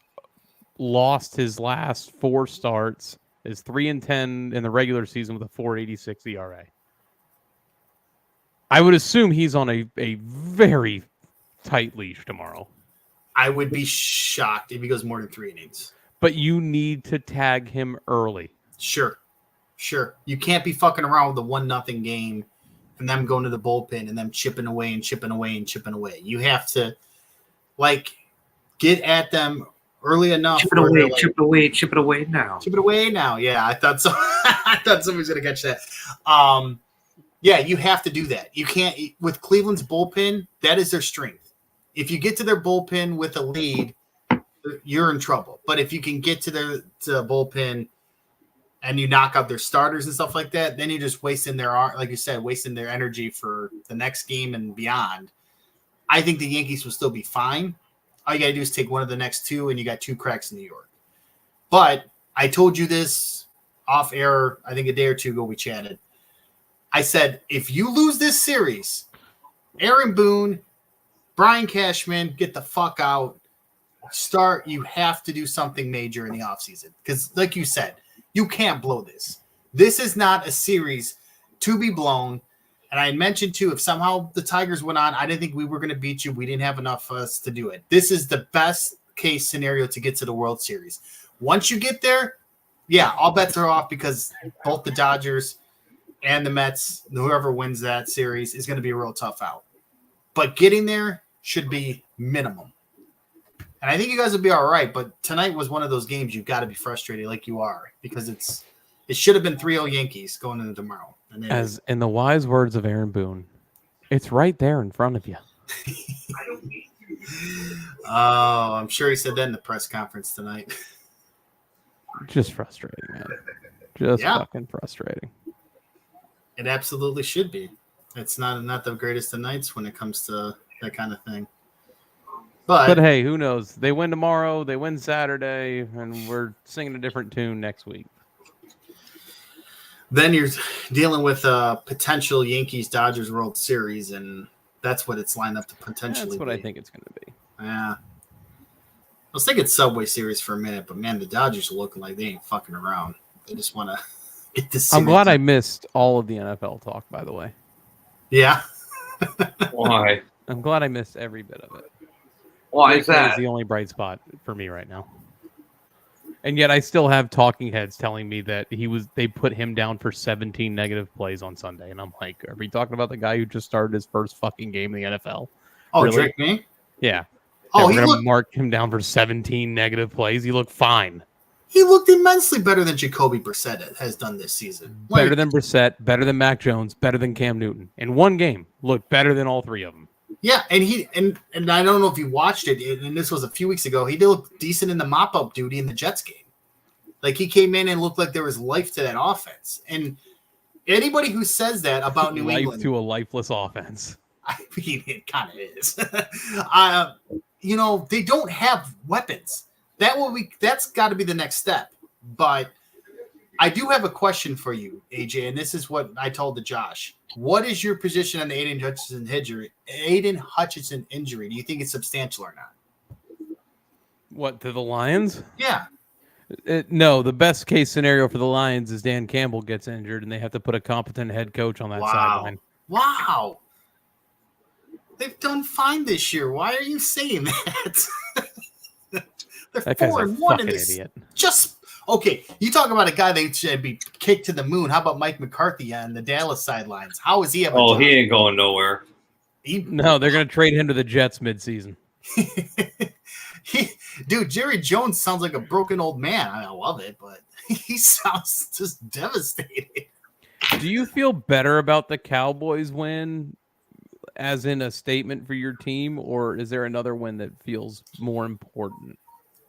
lost his last 4 starts, is 3-10 in the regular season with a 4.86 ERA. I would assume he's on a very tight leash tomorrow. I would be shocked if he goes more than 3 innings. But you need to tag him early. Sure. You can't be fucking around with a 1-0 game and them going to the bullpen and them chipping away. You have to get at them early enough. Chip it away now. Chip it away now. Yeah, I thought so. I thought somebody was going to catch that. Yeah, you have to do that. You can't – with Cleveland's bullpen, that is their strength. If you get to their bullpen with a lead, you're in trouble. But if you can get to the bullpen and you knock out their starters and stuff like that, then you're just wasting like you said, wasting their energy for the next game and beyond. I think the Yankees will still be fine. All you got to do is take one of the next 2, and you got 2 cracks in New York. But I told you this off air, I think a day or 2 ago we chatted. I said, if you lose this series, Aaron Boone, Brian Cashman, get the fuck out. You have to do something major in the offseason. Because like you said, you can't blow this. This is not a series to be blown. And I mentioned, too, if somehow the Tigers went on, I didn't think we were going to beat you. We didn't have enough of us to do it. This is the best case scenario to get to the World Series. Once you get there, yeah, all bets are off because both the Dodgers and the Mets, whoever wins that series, is going to be a real tough out. But getting there should be minimum. And I think you guys will be all right, but tonight was one of those games you've got to be frustrated like you are because it should have been 3-0 Yankees going into tomorrow. As in the wise words of Aaron Boone, it's right there in front of you. Oh, I'm sure he said that in the press conference tonight. Just frustrating, man. Just fucking frustrating. It absolutely should be. It's not the greatest of nights when it comes to that kind of thing. But hey, who knows? They win tomorrow, they win Saturday, and we're singing a different tune next week. Then you're dealing with a potential Yankees-Dodgers World Series, and that's what it's lined up to potentially That's what be. I think it's going to be. Yeah. I was thinking Subway Series for a minute, but, man, the Dodgers are looking like they ain't fucking around. They just want to get this series. I'm glad I missed all of the NFL talk, by the way. Yeah. Why? I'm glad I missed every bit of it. Why is that? It's the only bright spot for me right now. And yet I still have talking heads telling me that they put him down for 17 negative plays on Sunday. And I'm like, are we talking about the guy who just started his first fucking game in the NFL? Oh, really? Drake May? Yeah. Oh, we're going to mark him down for 17 negative plays. He looked fine. He looked immensely better than Jacoby Brissett has done this season. Better than Brissett, better than Mac Jones, better than Cam Newton. In one game, looked better than all 3 of them. Yeah, and I don't know if you watched it, and this was a few weeks ago. He did look decent in the mop-up duty in the Jets game. Like, he came in and looked like there was life to that offense. And anybody who says that about New life England, to a lifeless offense. I mean, it kind of is. They don't have weapons. That's got to be the next step. But I do have a question for you, AJ, and this is what I told to Josh. What is your position on the Aiden Hutchinson injury? Do you think it's substantial or not? What, to the Lions? Yeah. No, the best case scenario for the Lions is Dan Campbell gets injured and they have to put a competent head coach on that sideline. Wow. They've done fine this year. Why are you saying that? They're That guy's 4-1 an idiot. Okay, you talk about a guy that should be kicked to the moon. How about Mike McCarthy on the Dallas sidelines? How is he ever? Oh, he ain't going nowhere. No, they're going to trade him to the Jets midseason. Dude, Jerry Jones sounds like a broken old man. I love it, but he sounds just devastated. Do you feel better about the Cowboys win as in a statement for your team, or is there another win that feels more important?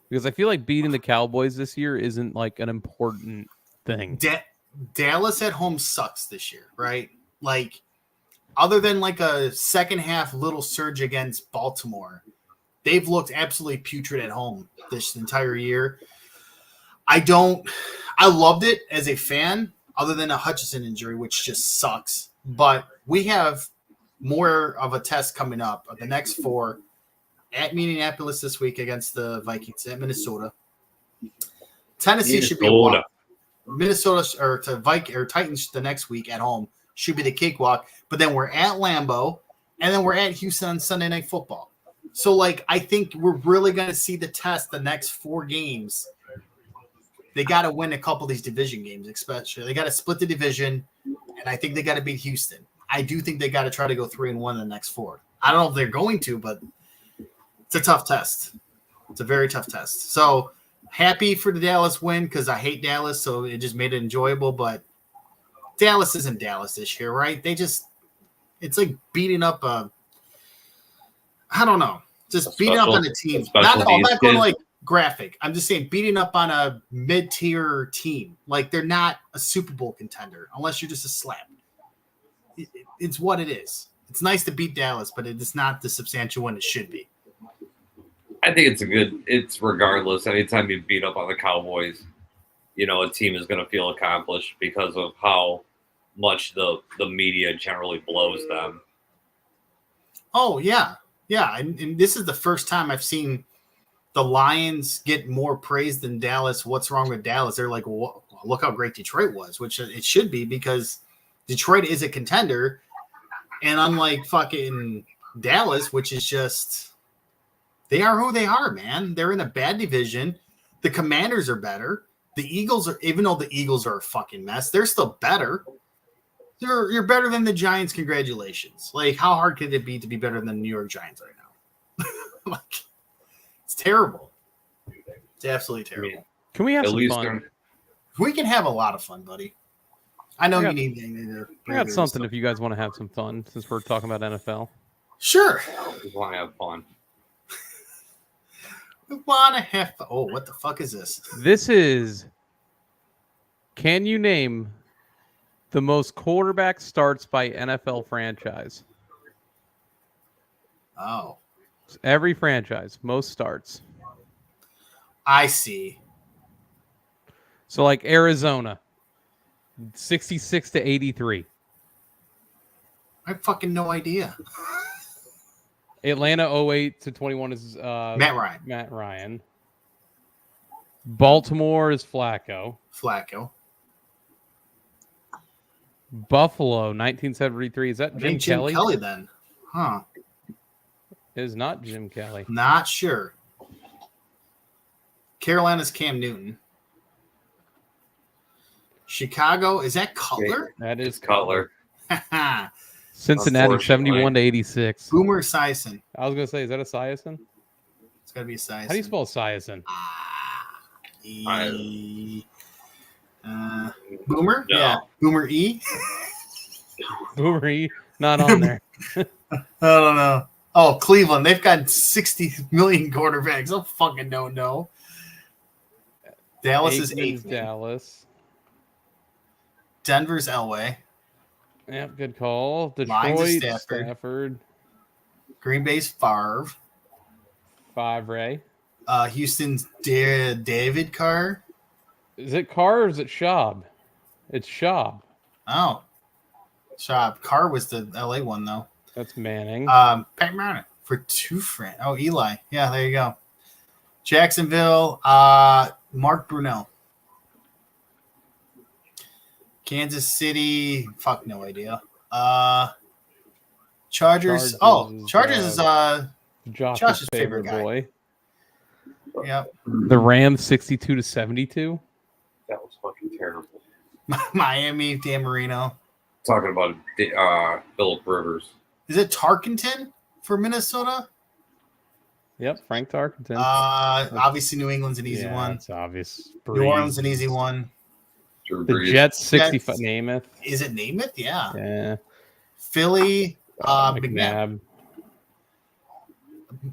Because I feel like beating the Cowboys this year isn't like an important thing. Dallas at home sucks this year, right? Like, other than like a second half little surge against Baltimore, they've looked absolutely putrid at home this entire year. I loved it as a fan, other than a Hutchinson injury, which just sucks. But we have more of a test coming up. The next 4 at Minneapolis this week against the Vikings, at Minnesota. Tennessee should be a walk. Minnesota or Titans the next week at home should be the cakewalk. But then we're at Lambeau, and then we're at Houston on Sunday Night Football. So, like, I think we're really going to see the test the next 4 games. They got to win a couple of these division games, especially. They got to split the division, and I think they got to beat Houston. I do think they got to try to go 3-1 in the next 4. I don't know if they're going to, but it's a tough test. It's a very tough test. So, happy for the Dallas win because I hate Dallas, so it just made it enjoyable. But Dallas isn't Dallas this year, right? It's like beating up I don't know. Just beating up on a team. I'm not going like graphic. I'm just saying beating up on a mid-tier team. Like, they're not a Super Bowl contender unless you're just a slap. It's what it is. It's nice to beat Dallas, but it is not the substantial one it should be. I think it's regardless. Anytime you beat up on the Cowboys, a team is going to feel accomplished because of how much the media generally blows them. Oh, yeah. Yeah, and this is the first time I've seen the Lions get more praise than Dallas. What's wrong with Dallas? They're like, well, look how great Detroit was, which it should be because Detroit is a contender. And unlike fucking Dallas, which is just – they are who they are, man. They're in a bad division. The Commanders are better. The Eagles are – even though the Eagles are a fucking mess, they're still better. You're better than the Giants. Congratulations. Like, how hard could it be to be better than the New York Giants right now? Like, it's terrible. It's absolutely terrible. Can we have some fun? We can have a lot of fun, buddy. I know you need I got something if you guys want to have some fun since we're talking about NFL. Sure. We want to have fun. We want to have fun. Oh, what the fuck is this? This is can you name the most quarterback starts by NFL franchise? Oh. Every franchise, most starts. I see. So like Arizona, 66 to 83. I have fucking no idea. Atlanta 08 to 21 is Matt Ryan. Baltimore is Flacco. Buffalo 1973. Is that Jim Kelly? Jim Kelly then. Huh. It is not Jim Kelly. Not sure. Carolina's Cam Newton. Chicago, is that Cutler? That is Cutler. Cincinnati 71 to 86. Boomer Esiason. I was gonna say, is that a Esiason? It's gotta be Esiason. How do you spell Esiason? Boomer? No. Yeah. Boomer E. Boomer E, not on there. I don't know. Oh, Cleveland. They've got 60 million quarterbacks. I fucking don't know. Dallas is Aikman's 8th. Dallas. Denver's Elway. Yep, good call. Lions is Detroit, Stafford. Stafford. Green Bay's Favre. 5 Ray. Houston's David Carr. Is it Carr or is it Schaub? It's Schaub. Oh. Schaub. Carr was the LA one, though. That's Manning. Pat Martin for 2 friends. Oh, Eli. Yeah, there you go. Jacksonville, Mark Brunell. Kansas City, fuck no idea. Chargers. Chargers is Josh's favorite guy. boy. Yep. The Rams 62-72. That was fucking terrible. Miami, Dan Marino. Talking about Phillip Rivers. Is it Tarkenton for Minnesota? Yep, Frank Tarkenton. Obviously New England's an easy one. It's obvious. New Orleans an easy one. The Jets 65. Namath. Is it Namath? Yeah. Yeah. Philly, McNabb.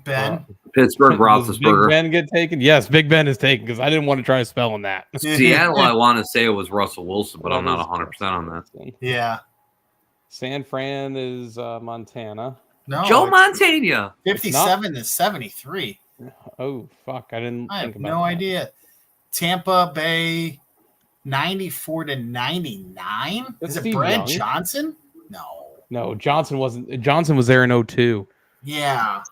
Ben. Pittsburgh, Does Roethlisberger. Big Ben get taken? Yes, Big Ben is taken because I didn't want to try spelling that. Seattle, I want to say it was Russell Wilson, but I'm not 100% on that. Yeah. San Fran is Montana. No. Joe Montana. 57 to 73. Oh, fuck. I didn't I think have about no that. idea. Tampa Bay, 94 to 99. That's Is it Steve Brad Young. Johnson? No. No, Johnson wasn't. Johnson was there in 02. Yeah.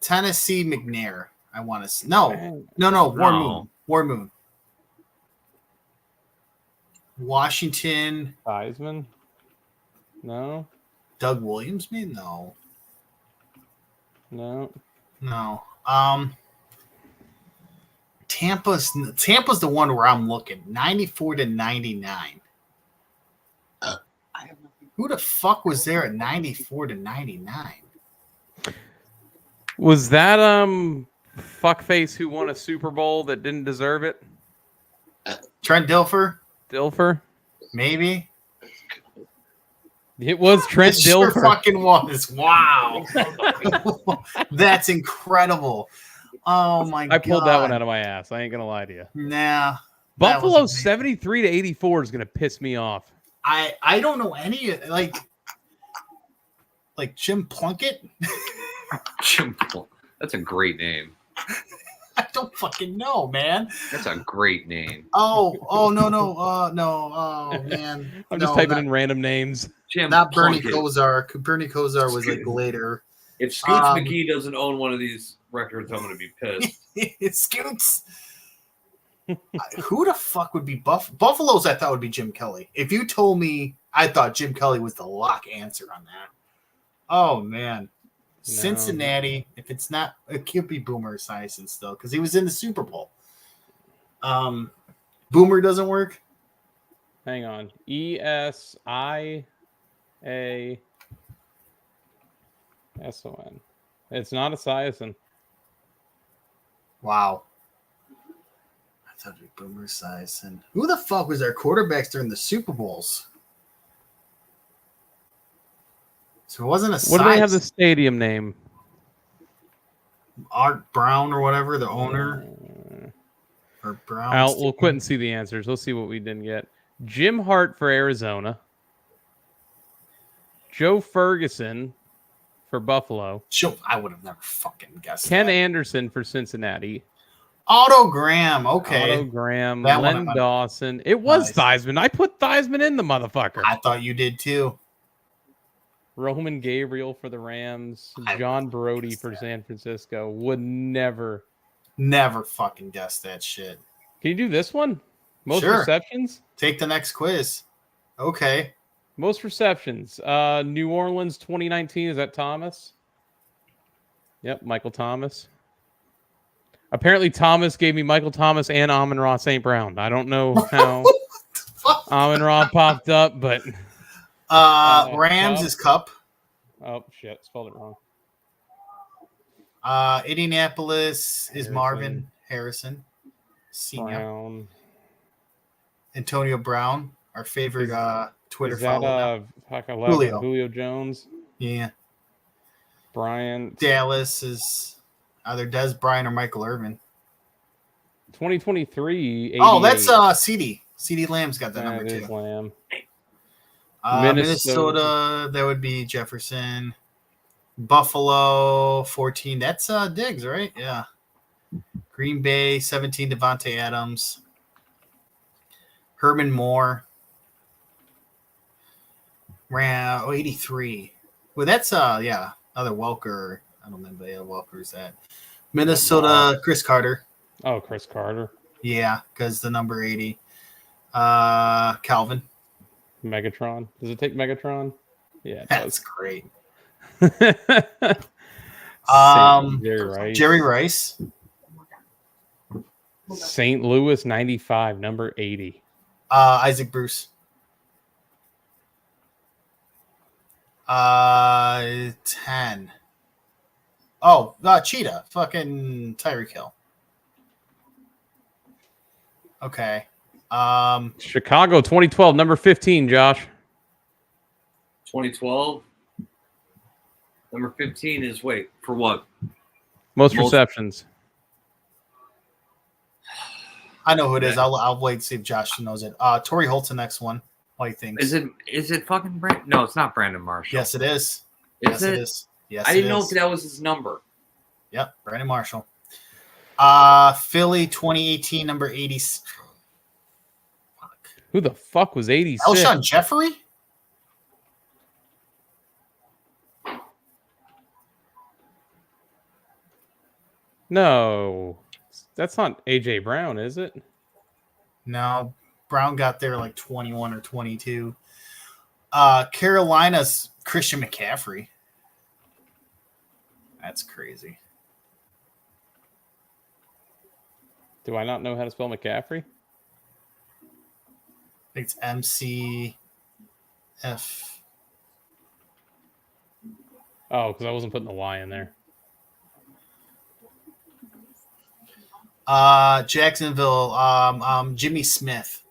Tennessee McNair. I want to see. No. War No. Moon. War Moon. Washington. Heisman? No. Doug Williams? Me? No. No. No. Tampa's the one where I'm looking. 94 to 99. Who the fuck was there at 94 to 99? Was that fuckface who won a Super Bowl that didn't deserve it? Trent Dilfer? Dilfer? Maybe. It was Trent It sure Dilfer. fucking was. Wow. That's incredible. Oh my god. I pulled that one out of my ass. I ain't gonna lie to you. Nah. Buffalo 73 to 84 is gonna piss me off. I don't know any like Jim Plunkett. Jim Plum. That's a great name. I don't fucking know, man. That's a great name. No. Oh man. I'm just typing in random names. Jim Not Bernie Plunkett. Kosar. Bernie Kosar was like later. If Scoots McGee doesn't own one of these records, I'm going to be pissed. Scoots. Who the fuck would be Buffalo's? I thought would be Jim Kelly. If you told me, I thought Jim Kelly was the lock answer on that. Oh man, Cincinnati. If it's not, it could be Boomer Esiason still because he was in the Super Bowl. Boomer doesn't work. Hang on. ESIASON. It's not Esiason. Wow. I thought it'd be Boomer Esiason. Who the fuck was their quarterbacks during the Super Bowls? So it wasn't a. What do they have the stadium name? Art Brown or whatever, the owner. Or Brown. We'll quit and see the answers. Let's see what we didn't get. Jim Hart for Arizona. Joe Ferguson for Buffalo. I would have never fucking guessed. Ken that. Anderson for Cincinnati. Otto Graham. Okay. Otto Graham. That one Len I'm- Dawson. It was Nice. Theismann. I put Theismann in the motherfucker. I thought you did too. Roman Gabriel for the Rams. I John wouldn't Brody guess for that. San Francisco. Would never. Never fucking guessed that shit. Can you do this one? Most Sure. receptions? Take the next quiz. Okay. Most receptions. New Orleans 2019. Is that Thomas? Yep, Michael Thomas. Apparently, Thomas gave me Michael Thomas and Amon-Ra St. Brown. I don't know how Fuck. Amon-Ra popped up, but Rams Cup. is Cup. Oh shit, spelled it wrong. Indianapolis is Harrison. Marvin Harrison. Senior. Brown. Antonio Brown, our favorite Twitter Is that follower. fuck, I love Julio. Julio Jones? Yeah. Bryant. Dallas is either Des Bryant or Michael Irvin. 2023. 88. Oh, that's CD. CD Lamb's got that number It too. is Lamb. Minnesota, that would be Jefferson. Buffalo, 14. That's Diggs, right? Yeah. Green Bay, 17. Devontae Adams. Herman Moore. 83. Well, that's other Welker. I don't remember. Yeah, Welker's that. Minnesota, Chris Carter. Oh, Chris Carter. Yeah, because the number 80. Calvin. Megatron. Does it take Megatron? Yeah, it That's does. great. Jerry Jerry Rice. St. Louis 95, number 80. Isaac Bruce. 10. Oh, Cheetah. Fucking Tyreek Hill. Okay. Chicago 2012, number 15, Josh. 2012. Number 15 is for what? Most receptions. I know who it is. I'll wait to see if Josh knows it. Torrey Holt's the next one. What do you think? Is it fucking Brandon? No, it's not Brandon Marshall. Yes, it is. Is it? It is. Yes, I didn't know if that was his number. Yep, Brandon Marshall. Philly 2018, number 80. Who the fuck was 86? Alshon Jeffrey? No. That's not AJ Brown, is it? No, Brown got there like 21 or 22. Carolina's Christian McCaffrey. That's crazy. Do I not know how to spell McCaffrey? I think it's MCF. Oh, because I wasn't putting the Y in there. Jacksonville, Jimmy Smith.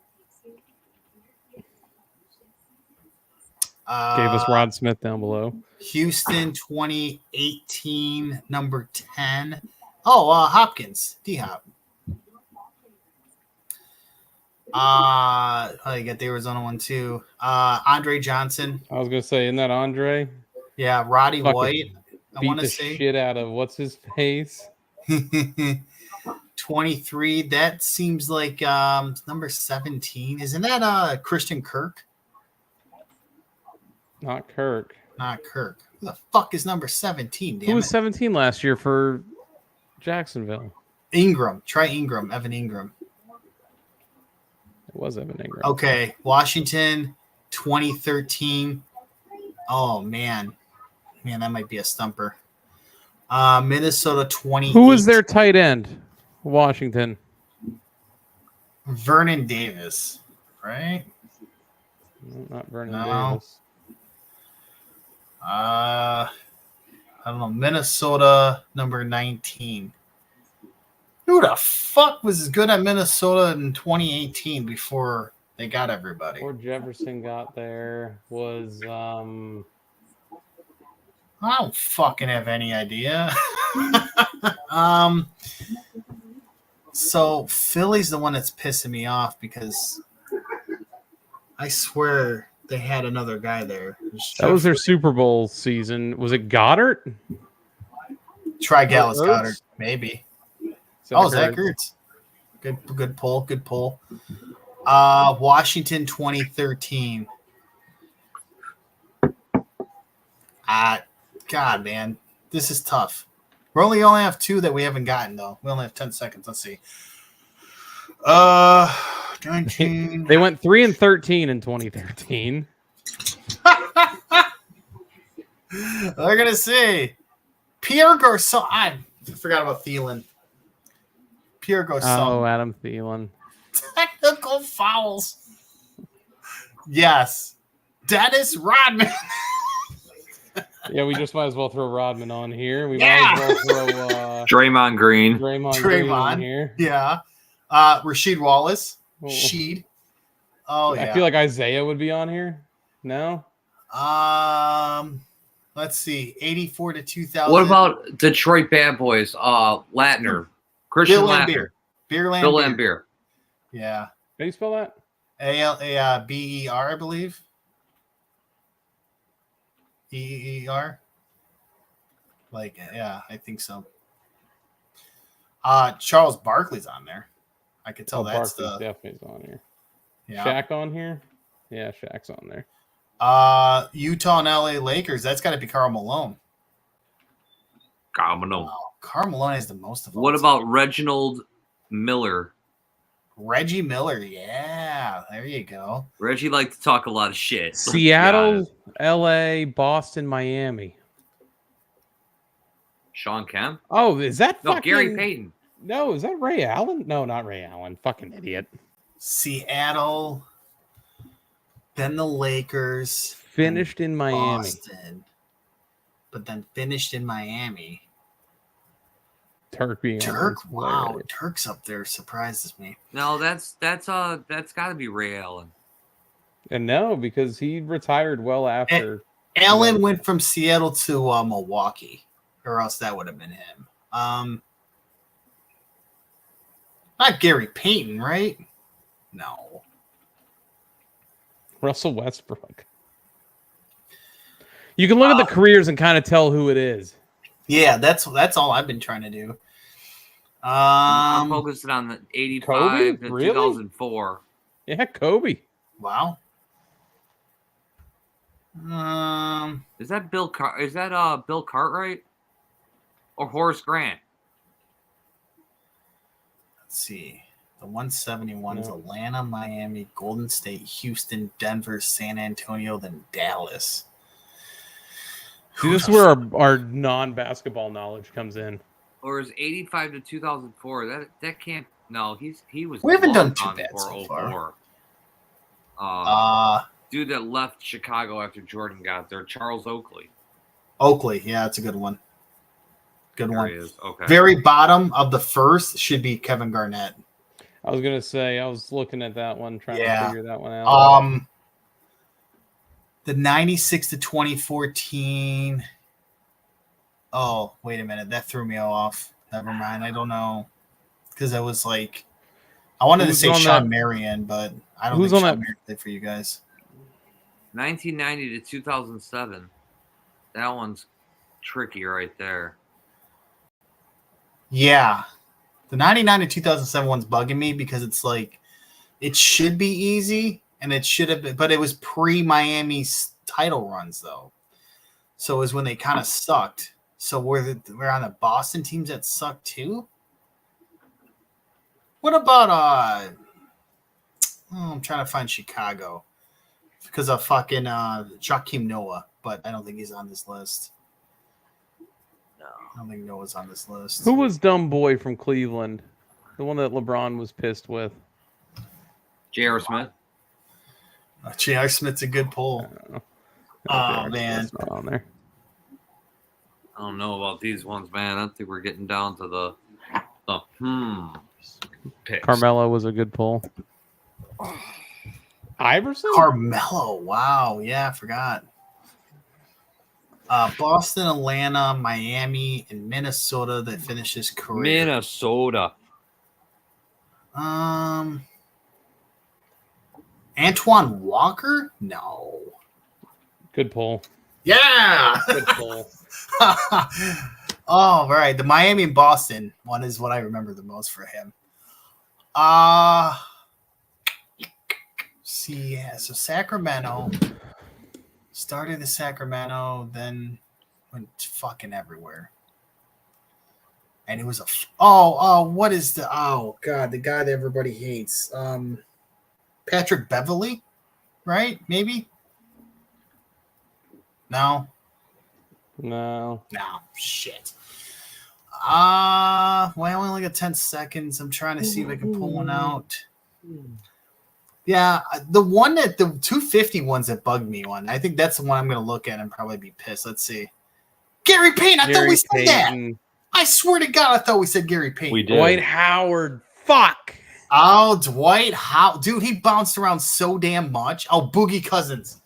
Gave us Rod Smith down below. Houston 2018, number 10. Oh, Hopkins, D-Hop. You got the Arizona one too. Andre Johnson. I was gonna say, isn't that Andre? Yeah, Roddy Fucking White. I Beat want the to say shit out of what's his face? 23. That seems like number 17. Isn't that Christian Kirk? Not Kirk. Not Kirk. Who the fuck is number 17? Damn Who was it. 17 last year for Jacksonville? Ingram. Try Ingram. Evan Ingram. It was Evan Ingram. Okay. Washington 2013. Oh, man. Man, that might be a stumper. Minnesota 20. Who was their tight end? Washington. Vernon Davis, right? No, not Vernon No. Davis. I don't know. Minnesota number 19. Who the fuck was good at Minnesota in 2018 before they got everybody? Before Jefferson got there was I don't fucking have any idea. So Philly's the one that's pissing me off because I swear they had another guy there. that was their Super Bowl season. Was it Goddard? Try Dallas Ertz? Goddard, maybe. Zach Ertz. Good pull. Washington 2013. God, man, this is tough. We only have two that we haven't gotten though. We only have 10 seconds. Let's see. 19. They went 3-13 in 2013. They're gonna say Pierre Garçon. I forgot about Thielen. Pierre Garçon. Oh, Adam Thielen. Technical fouls. Yes. Dennis Rodman. Yeah, we just might as well throw Rodman on here. We Yeah. might as well throw Draymond Green. Draymond Green on Draymond. here. Yeah. Rasheed Wallace. Oh. Sheed. Oh, yeah. I feel like Isaiah would be on here. No? Let's see, 84 to 2000. What about Detroit Bad Boys? Latner, Christian Bill Latner, Bill Bill Lambier? Lambier. Yeah, How do you spell that? BER, I believe. EER. Like, yeah, I think so. Charles Barkley's on there. I could tell that's Barkley's the definitely on here. yeah. Shaq on here? Yeah, Shaq's on there. Utah and LA Lakers. That's got to be Karl Malone. Karl Malone. Wow, Karl Malone has the most of all. What time. about Reginald Miller? Reggie Miller? Yeah, there you go. Reggie liked to talk a lot of shit. Seattle, LA, Boston, Miami. Sean Kemp? Oh, is that No, fucking... Gary Payton. No, is that Ray Allen? No, not Ray Allen. Fucking idiot. Seattle, then the Lakers. Finished in Miami. Boston, but then finished in Miami. Turk being Turk, wow, hilarious. Turk's up there surprises me. No, that's got to be Ray Allen. And no, because he retired well after. Allen went from Seattle to Milwaukee, or else that would have been him. Not Gary Payton, right? No. Russell Westbrook. You can look at the careers and kind of tell who it is. Yeah, that's all I've been trying to do. I'm focusing on the 85 Kobe? to Really? 2004. Yeah, Kobe. Wow. Is that Bill Cartwright or Horace Grant? Let's see. The 171 is No. Atlanta, Miami, Golden State, Houston, Denver, San Antonio, then Dallas. See, this is where our non-basketball knowledge comes in. Or is 85 to 2004? That can't. No, he was. We haven't long done too gone bad before so far. 04. Dude that left Chicago after Jordan got there, Charles Oakley. Oakley, yeah, that's a good one. Good There one. he is. Okay. Very bottom of the first should be Kevin Garnett. I was gonna say I was looking at that one, trying Yeah. to figure that one out. The 96 to 2014. Oh, wait a minute. That threw me off. Never mind. I don't know. Because I was like, I wanted to say on Sean that- Marion, but I don't who's think on Sean that- Marion did for you guys. 1990 to 2007. That one's tricky right there. Yeah. The 99 to 2007 one's bugging me because it's like, it should be easy, and it should have been, but it was pre-Miami's title runs, though. So it was when they kind of sucked. So we're on the Boston teams that suck too? What about I'm trying to find Chicago because of fucking Joakim Noah, but I don't think he's on this list. No, I don't think Noah's on this list. Who was dumb boy from Cleveland? The one that LeBron was pissed with. J.R. Smith. J.R. Smith's a good pull. Oh, man. That's not on there. I don't know about these ones, man. I think we're getting down to the picks. Carmelo was a good pull. Iverson? Carmelo. Wow. Yeah, I forgot. Boston, Atlanta, Miami, and Minnesota that finished his career. Minnesota. Antoine Walker? No. Good pull. Yeah. Good pull. Oh, right. The Miami and Boston one is what I remember the most for him. See, yeah. So Sacramento started in Sacramento, then went fucking everywhere. And it was what is the the guy that everybody hates? Patrick Beverly, right? Maybe. No. Shit. Well, I only got 10 seconds. I'm trying to see if I can pull one out. Yeah, the 250 ones that bugged me one. I think that's the one I'm going to look at and probably be pissed. Let's see. Gary Payton. I thought we said that. I swear to God, I thought we said Gary Payton. We did. Dwight Howard. Fuck. Oh, Dwight Howard. Dude, he bounced around so damn much. Oh, Boogie Cousins.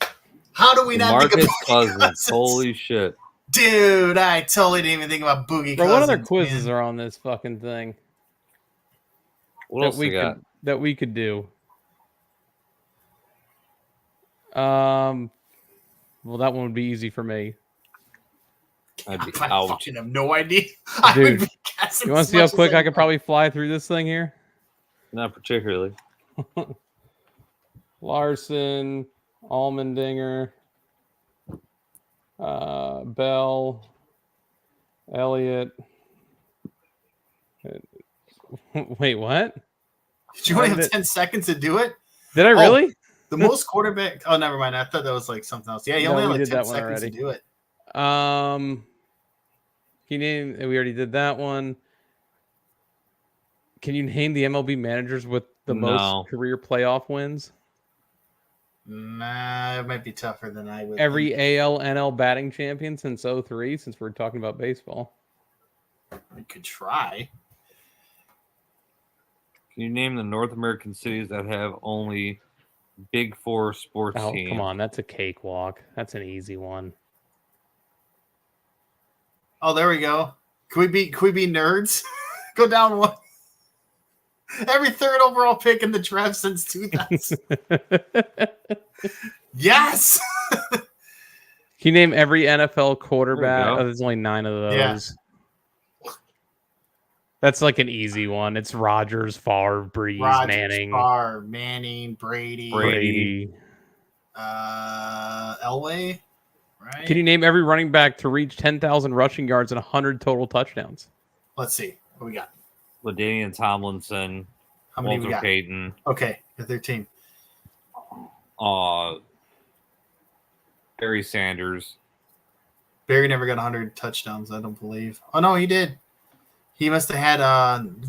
How do we not think of Marcus Boogie Cousins? Holy shit! Dude, I totally didn't even think about Boogie Bro, Cousins. what other quizzes man. are on this fucking thing What else we got? that we could do? Well, that one would be easy for me. I'd be I out. fucking have no idea. I Dude, would be guessing You want as to see how much as quick I know. could probably fly through this thing here? Not particularly. Larson, Allmendinger, Bell, Elliott. Wait, what? Did you only have 10 seconds to do it? Did I really? The most quarterback. Oh, never mind. I thought that was like something else. Yeah, you only No, had we like did 10 that one seconds to already. do it. Can you name? We already did that one. Can you name the MLB managers with the most career playoff wins? Nah, it might be tougher than I would. Every think. AL, NL batting champion since 03, since we're talking about baseball. We could try. Can you name the North American cities that have only Big Four sports teams? Come on, that's a cakewalk. That's an easy one. Oh, there we go. Can we be nerds? Go down one. Every third overall pick in the draft since 2000. Yes. Can you name every NFL quarterback? There Oh, there's only 9 of those. Yeah. That's like an easy one. It's Rodgers, Favre, Breeze, Manning. Favre, Manning, Brady. Elway, right? Can you name every running back to reach 10,000 rushing yards and 100 total touchdowns? Let's see. What we got? LaDainian Tomlinson, How many we Walter got? Payton. Okay, the 13. Barry Sanders. Barry never got 100 touchdowns, I don't believe. Oh, no, he did. He must have had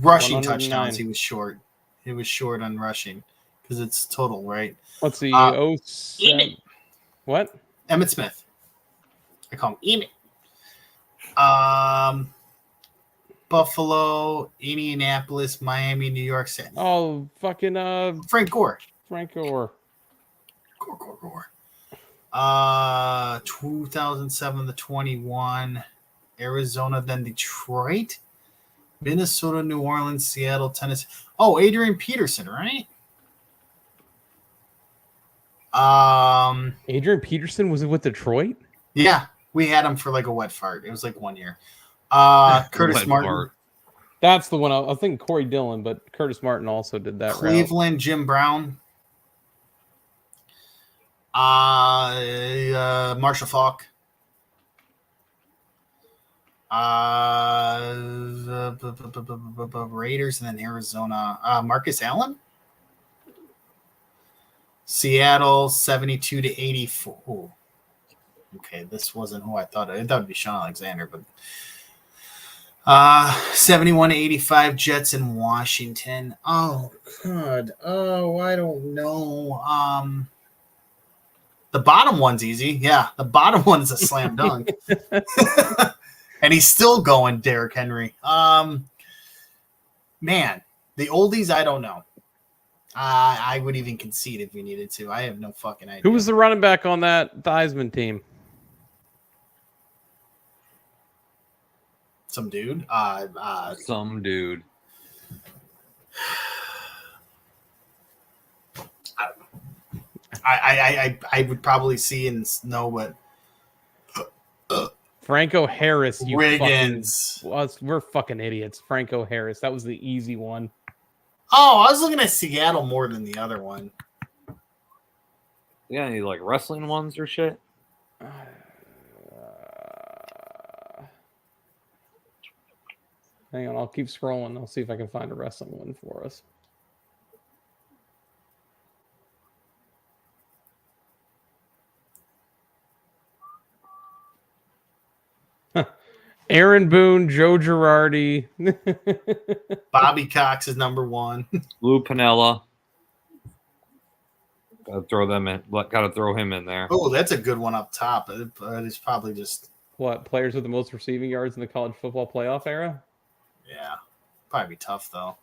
rushing 109. touchdowns. He was short. He was short on rushing because it's total, right? Let's see. Emmett. What? Emmitt Smith. I call him Emmett. Buffalo, Indianapolis, Miami, New York City. Oh, fucking Frank Gore. Frank Gore. Gore. 2007 to 21. Arizona, then Detroit. Minnesota, New Orleans, Seattle, Tennessee. Oh, Adrian Peterson, right? Adrian Peterson was with Detroit? Yeah, we had him for like a wet fart. It was like 1 year. Curtis Martin. Fart. That's the one. I think Corey Dillon, but Curtis Martin also did that. Cleveland, Jim Brown. Marshall Faulk. Raiders and then Arizona. Marcus Allen. Seattle 72 to 84. Ooh. Okay, this wasn't who I thought. I thought it would be Sean Alexander, but 71 to 85 Jets in Washington. Oh God. Oh, I don't know. The bottom one's easy. Yeah, the bottom one's a slam dunk. And he's still going, Derrick Henry. Man, the oldies, I don't know. I would even concede if we needed to. I have no fucking idea. Who was the running back on that Theismann team? Some dude. Some dude. I would probably see and know, but Franco Harris. Riggins. We're fucking idiots. Franco Harris. That was the easy one. Oh, I was looking at Seattle more than the other one. Yeah, any like wrestling ones or shit? Hang on, I'll keep scrolling. I'll see if I can find a wrestling one for us. Aaron Boone, Joe Girardi. Bobby Cox is number one. Lou Piniella. Gotta throw them in. Gotta throw him in there. Oh, that's a good one up top. It's probably just What, players with the most receiving yards in the college football playoff era? yeah, probably be tough though.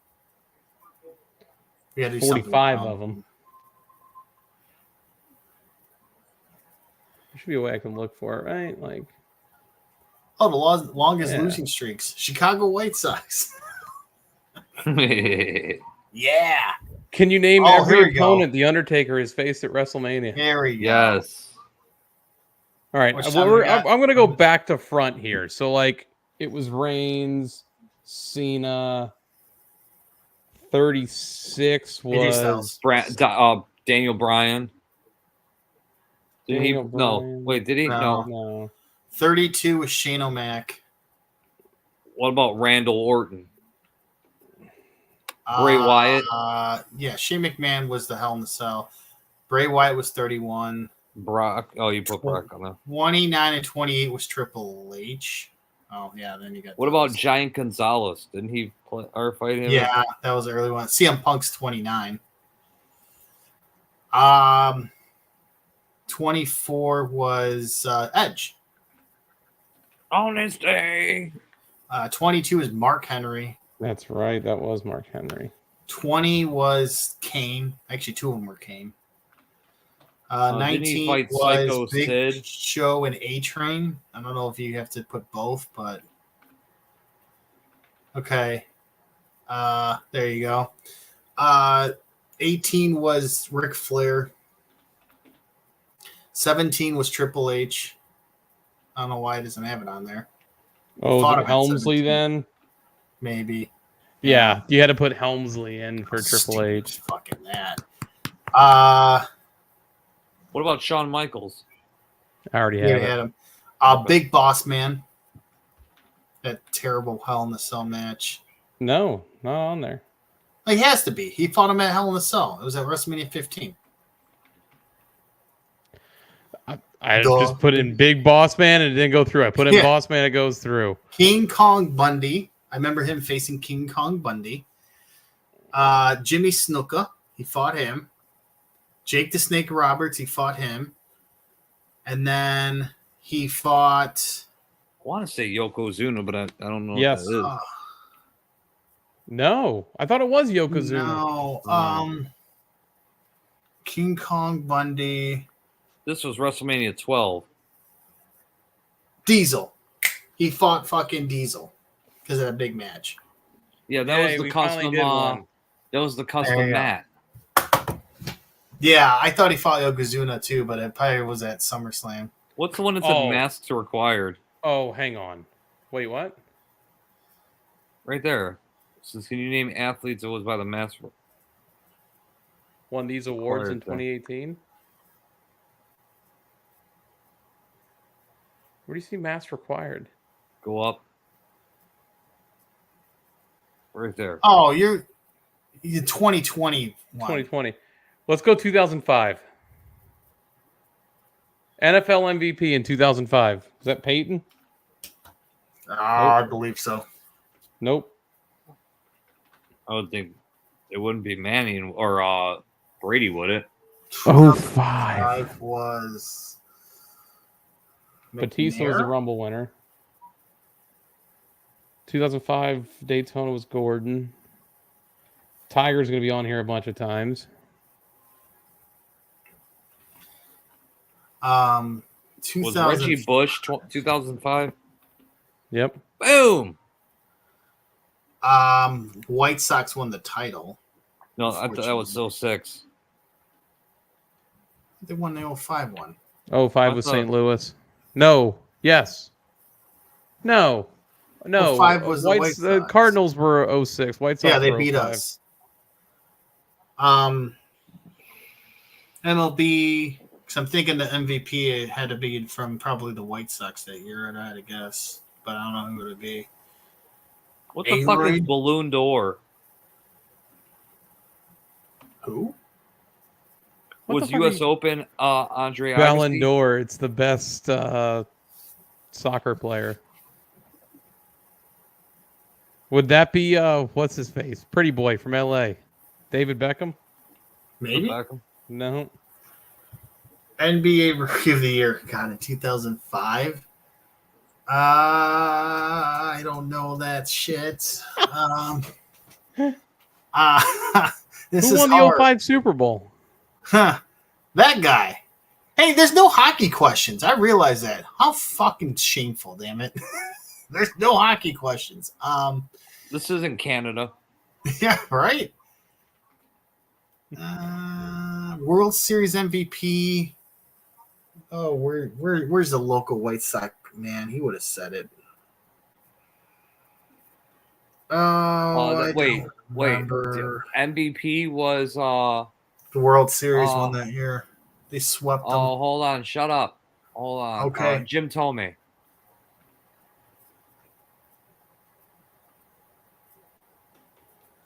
We got to do 45 something. of them. should be a way I can look for it, right? Like, Oh, the longest Yeah. losing streaks. Chicago White Sox. There Yeah. can you name Oh, every here we go. opponent The Undertaker has faced at WrestleMania? There we go. yes. All right, Which time we got? I'm going to go back to front here. So, like, it was Reigns, Cena. 36 AJ was Styles. Daniel Bryan. Did he? Daniel No. Bryan. Wait, did he? No. No. 32 was Shane O'Mac. What about Randall Orton? Bray Wyatt? Yeah, Shane McMahon was the Hell in the Cell. Bray Wyatt was 31. Brock. Oh, you put Brock on there. 29 and 28 was Triple H. Oh, yeah, then you got What about Giant Gonzalez? Didn't he play or fight him? Yeah, that was the early one. CM Punk's 29. 24 was Edge. On this day. 22 is Mark Henry. That's right. That was Mark Henry. 20 was Kane. Actually, two of them were Kane. Didn't he 19 fight was Psycho Big Sid? Show and A-Train. I don't know if you have to put both, but okay. There you go. 18 was Ric Flair. 17 was Triple H. I don't know why it doesn't have it on there. Oh, Thought was it about Helmsley 17. then? Maybe. Yeah, you had to put Helmsley in for Triple Stupid H. Fucking that. What about Shawn Michaels? I already Yeah, have we it. had him. Big Boss Man. That terrible Hell in the Cell match. No, not on there. He has to be. He fought him at Hell in the Cell. It was at WrestleMania 15. I Duh. just put in Big Boss Man and it didn't go through. I put in Yeah. Boss Man, it goes through. King Kong Bundy. I remember him facing King Kong Bundy. Jimmy Snuka. He fought him. Jake the Snake Roberts. He fought him. And then he fought. I want to say Yokozuna, but I don't know. Yes. What that is. uh, No, I thought it was Yokozuna. No. King Kong Bundy. This was WrestleMania 12. Diesel. He fought fucking Diesel because of that big match. Yeah, that Hey, was we the finally custom. did one. That was the There custom you go. mat. Yeah, I thought he fought Yokozuna too, but it probably was at SummerSlam. What's the one that said Oh. masks are required? Oh, hang on. Wait, what? Right there. So can you name athletes that was by the mask? Won these awards in Required thing. 2018? Where do you see mass required? Go up. Right there. Oh, you're 2020 one. 2020. Let's go 2005. NFL MVP in 2005. Is that Peyton? I believe so. Nope. I would think it wouldn't be Manning or Brady, would it? Oh, 5 was Batista was the McNair? Rumble winner. 2005 Daytona was Gordon. Tiger's going to be on here a bunch of times. Um, Was 2000 Reggie Bush 2005? Yep. Boom! White Sox won the title. No, I thought that was 06. They won the 05 one. Oh, 5 was thought- St. Louis. No. Yes. No. No. 05 was the White The Sox. Cardinals were 06. White Sox Yeah, they were beat 05. us. MLB, because I'm thinking the MVP had to be from probably the White Sox that year, I had to guess. But I don't know who it would be. What the fuck is A-Royd? Balloon d'Or? Who? What Was the fuck U.S. are you- Open Andre Ballon Agassi? d'Or. It's the best soccer player. Would that be what's his face? Pretty boy from LA. David Beckham? Maybe. Beckham? No. NBA Rookie of the Year. God, in 2005. I don't know that shit. This Who is won the hard. 05 Super Bowl? Huh. That guy. Hey, there's no hockey questions. I realize that. How fucking shameful, damn it. There's no hockey questions. This isn't Canada. Yeah, right. World Series MVP. Oh, where's the local White Sox man? He would have said it. Oh, Wait. Remember. MVP was The World Series won that year. They swept them. Oh, hold on. Shut up. Hold on. Okay. Jim Tomei.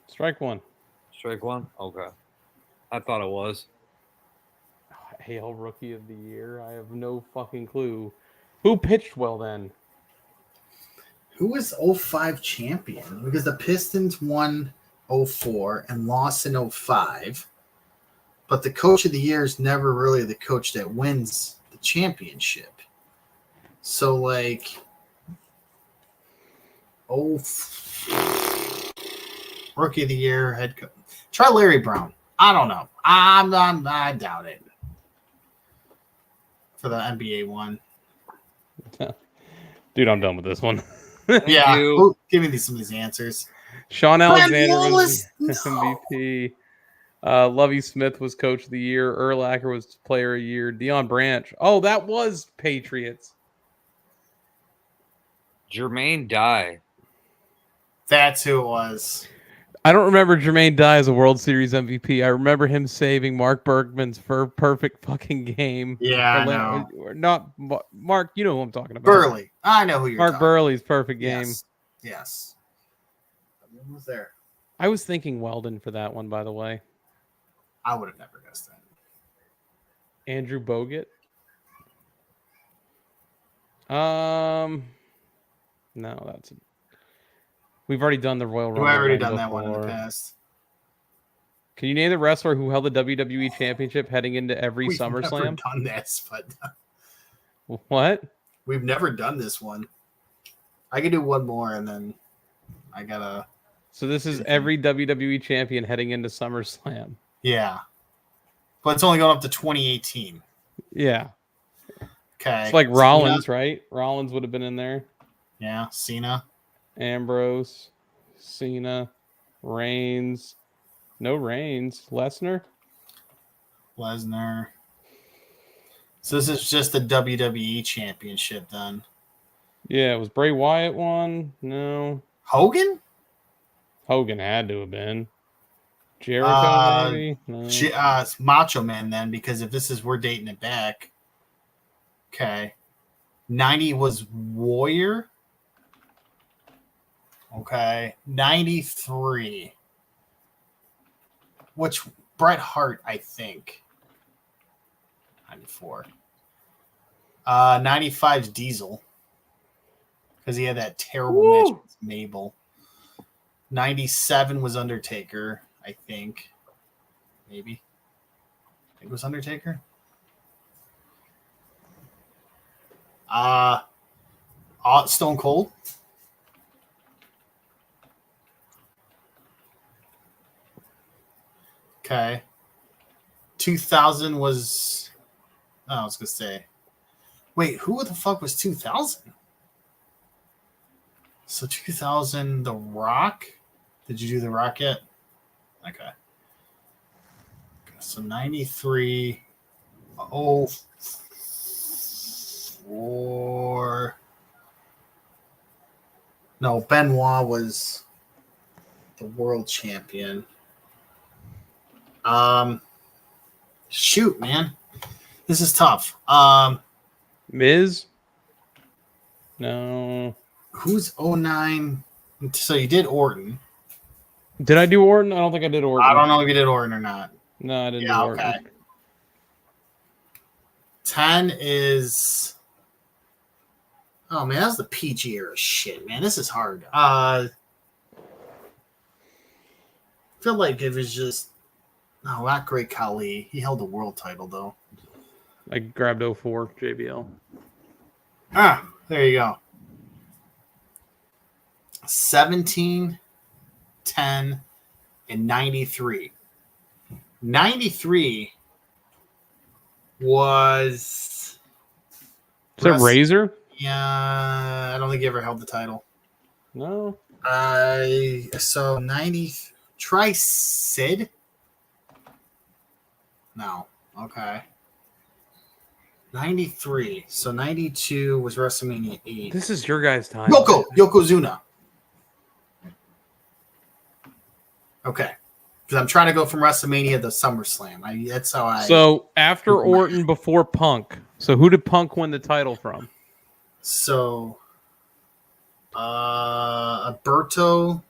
Strike one. Strike one? Okay. I thought it was. Hale Rookie of the Year. I have no fucking clue. Who pitched well then? Who was 05 champion? Because the Pistons won 04 and lost in 05. But the coach of the year is never really the coach that wins the championship. So, like, rookie of the year, head coach. Try Larry Brown. I don't know. I doubt it. For the NBA one. Dude, I'm done with this one. Yeah. you. Give me some of these answers. Sean Alexander was No. MVP. Lovie Smith was Coach of the Year. Urlacher was Player of the Year. Deion Branch. Oh, that was Patriots. Jermaine Dye. That's who it was. I don't remember Jermaine Dye as a World Series MVP. I remember him saving Mark Bergman's perfect fucking game. Yeah, I know. Not Mark. You know who I'm talking about. Burley. I know who you're Mark talking Burley's perfect game. Yes. Who was there? I was thinking Weldon for that one, by the way. I would have never guessed that. Andrew Bogut. No, that's. We've already done the Royal Rumble. We've already done that one in the past. Can you name the wrestler who held the WWE Championship heading into every We've SummerSlam? never done this, but What? we've never done this one. I can do one more, and then I gotta. So this is every WWE champion heading into SummerSlam. Yeah, but it's only going up to 2018. Yeah. Okay. It's like Rollins, right? Rollins would have been in there. Yeah, Cena. Ambrose, Cena, Reigns. No Reigns. Lesnar. So this is just the WWE Championship then. Yeah, was Bray Wyatt one? No. Hogan? Hogan had to have been. Jericho, maybe? No. It's Macho Man then, because if this is we're dating it back. Okay. 90 was Warrior. Okay. 93. Which Bret Hart, I think. 94. 95's Diesel. Because he had that terrible match with Mabel. 97 was Undertaker, I think. Maybe. I think it was Undertaker. Stone Cold. Okay. 2000 was. Oh, I was gonna say. Wait, who the fuck was 2000? So 2000, The Rock. Did you do The Rock yet? Okay. So 93. Oh. 4. No, Benoit was the world champion. Shoot, man. This is tough. Miz? No. Who's 09? So you did Orton. Did I do Orton? I don't think I did Orton. I don't know if you did Orton or not. No, I didn't do Orton. Okay. 10 is. Oh man, that's the PG era shit, man. This is hard. I feel like it was just not Great Khali. He held the world title though. I grabbed 04 JBL. There you go. 17, 10, and 93. 93 was. Is it Razor? Yeah, I don't think he ever held the title. No. So 90. Try Sid? No. Okay. 93. So 92 was WrestleMania 8. This is your guys' time. Yokozuna. Okay. Because I'm trying to go from WrestleMania to SummerSlam. That's how I. So after Orton, before Punk. So who did Punk win the title from? So, Alberto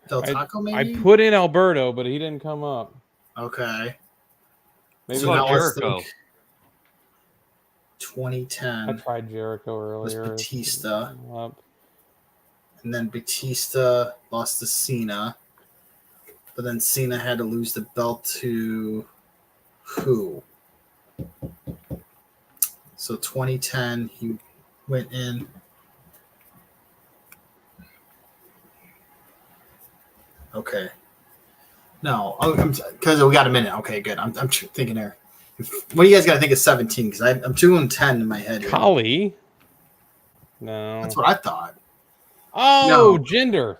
Del Taco, maybe? I put in Alberto, but he didn't come up. Okay. Maybe So now let's Jericho. think 2010. I tried Jericho earlier. Was Batista. Up. And then Batista lost to Cena. But then Cena had to lose the belt to who? So 2010, he went in. Okay. No, because we got a minute. Okay, good. I'm thinking there. What do you guys got to think of 17? Because I'm 2 and 10 in my head. Here. Kali? No. That's what I thought. Oh, No. Jinder.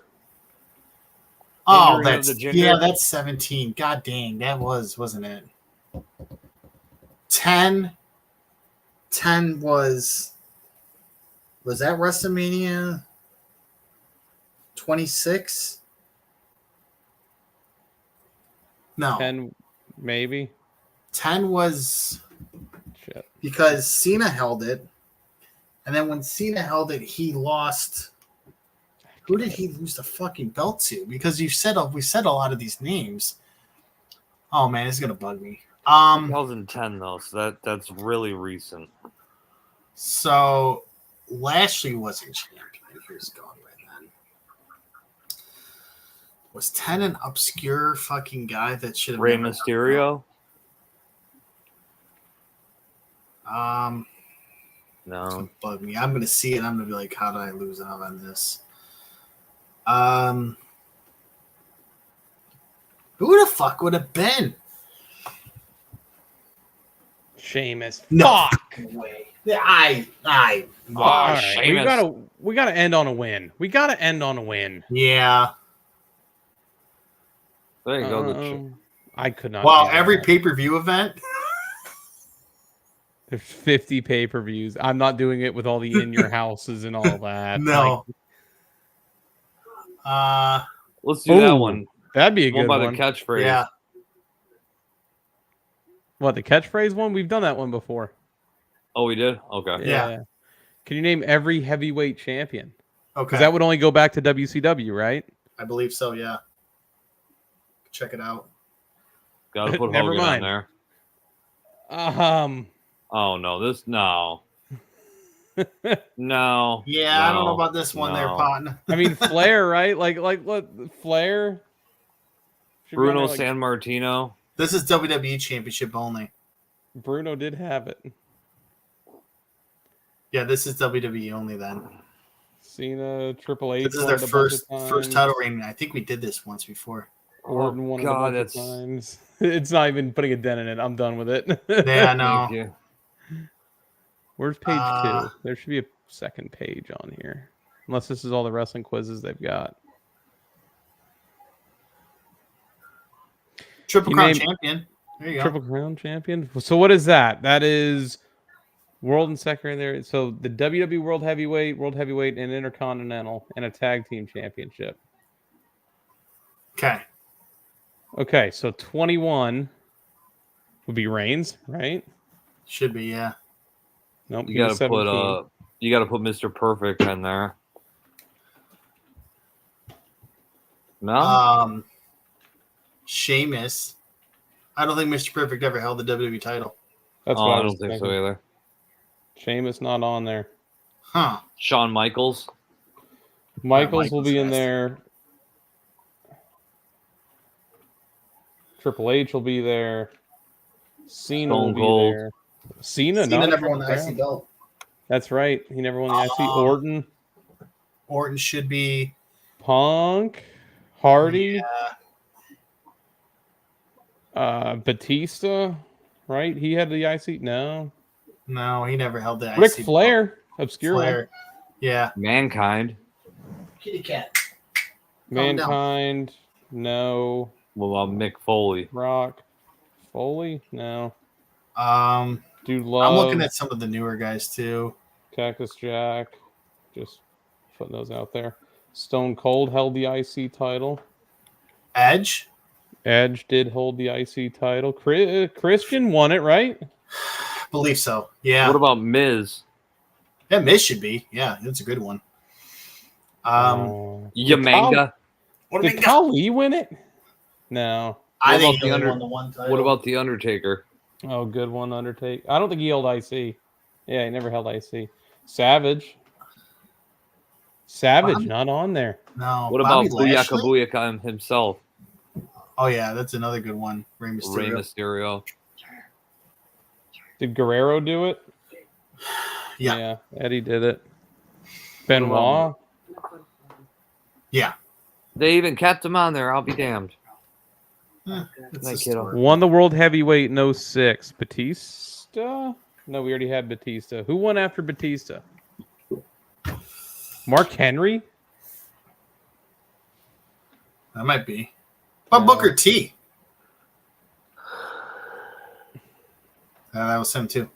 Oh, Jinder? that's 17. God dang, that wasn't it? 10 was that WrestleMania 26? No. 10, maybe. 10 was Shit. because Cena held it. And then when Cena held it, he lost. Who did he lose the fucking belt to? Because we said a lot of these names. Oh man, it's gonna bug me. 2010 though, so that's really recent. So Lashley wasn't champion. Here's going by then. Was 10 an obscure fucking guy that should have Rey Mysterio? No. Bug me. I'm gonna see it. I'm gonna be like, how did I lose out on this? Who the fuck would have been? Sheamus. No Fuck. way. I. All right. Sheamus. We gotta end on a win. Yeah. There you go. I could not. Wow. do Every that. pay-per-view event. There's 50 pay-per-views. I'm not doing it with all the in your houses and all that. No. Let's do that Ooh, one. That'd be a One good by one. the catchphrase. Yeah. What, the catchphrase one? We've done that one before. Oh, we did? Okay. Yeah. Can you name every heavyweight champion? Okay. Because that would only go back to WCW, right? I believe so. Yeah. Check it out. Gotta put Never Hogan mind. on there. Oh no. No. Yeah, I don't know about this one there, no. Potton. I mean Flair, right? Like what Flair? Should be on Bruno there, San Martino. This is WWE Championship only. Bruno did have it. Yeah, this is WWE only then. Cena, Triple H. This is won their it a bunch of first times. title reign. I think we did this once before. Orton won it a God, bunch of times. It's not even putting a dent in it. I'm done with it. Yeah, no. Thank you. Where's page 2? There should be a second page on here. Unless this is all the wrestling quizzes they've got. Triple You Crown named- Champion. There you go. Triple Crown Champion. So what is that? That is World and Secondary. So the WWE World Heavyweight, and Intercontinental, and a Tag Team Championship. Okay. Okay, so 21 would be Reigns, right? Should be, yeah. Nope. You he was gotta 17. put Mr. Perfect in there. No? Sheamus. I don't think Mr. Perfect ever held the WWE title. That's Oh, what I was don't think so thinking. either. Sheamus not on there. Huh. Shawn Michaels. Michaels will Michaels be in has- there. Triple H will be there. Cena will Stone be Cold. there. Cena Cena not never won the Triple IC Crown. belt. That's right. He never won the IC. Oh. Orton, Orton should be. Punk, Hardy, Yeah. Batista. right? He had the IC. No. No, he never held the Ric IC Flair. Obscure one. Flair. Yeah. Mankind. Kitty cat. Mankind. No. What about Mick Foley? Rock. Foley? No. I'm Dude Love. looking at some of the newer guys too. Cactus Jack. Just putting those out there. Stone Cold held the IC title. Edge. Edge did hold the IC title. Christian won it, right? Believe so. Yeah. What about Miz? Yeah, Miz should be. Yeah, that's a good one. Yamanga. Did Khali win it? No. I think about he the only won the one title. What about the Undertaker? Oh, good one, Undertaker. I don't think he held IC. Yeah, he never held IC. Savage, not on there. No. What Bobby about Booyaka Lashley? Booyaka himself? Oh yeah, that's another good one. Rey Rey Mysterio. Mysterio. Did Guerrero do it? Yeah. Eddie did it. Benoit. Yeah. They even kept him on there. I'll be damned. That's That a kiddo. story. Won the World Heavyweight in 06. Batista? No, we already had Batista. Who won after Batista? Mark Henry? That might be. But No. Booker T. That was him too.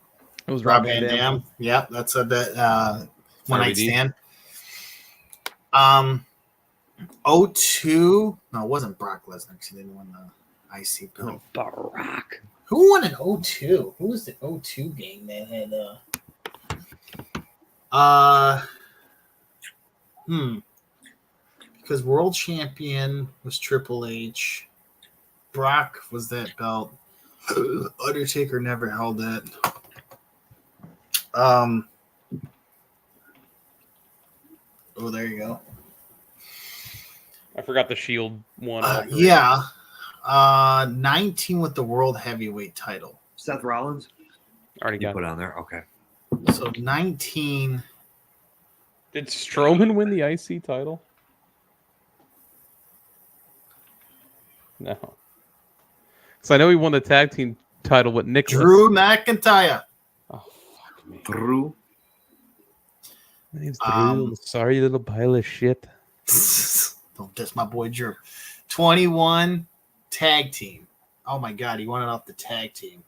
It was Rob Van Dam. Yeah, that's a one night RVD. stand. 02. No, it wasn't Brock Lesnar because he didn't win the IC belt. Barack. Who won in 02? Who was the 02 game that had because world champion was Triple H. Brock was that belt. Undertaker never held it. Oh, there you go. I forgot the Shield one. 19 with the world heavyweight title. Seth Rollins? Already You got put it. on there? Okay. So 19. Did Strowman win the IC title? No. Because I know he won the tag team title with Nicholas. Drew McIntyre. Oh, fuck me. Drew. My name's Drew. Sorry, little pile of shit. Don't diss my boy Drew. 21 tag team. Oh my God, he won it off the tag team.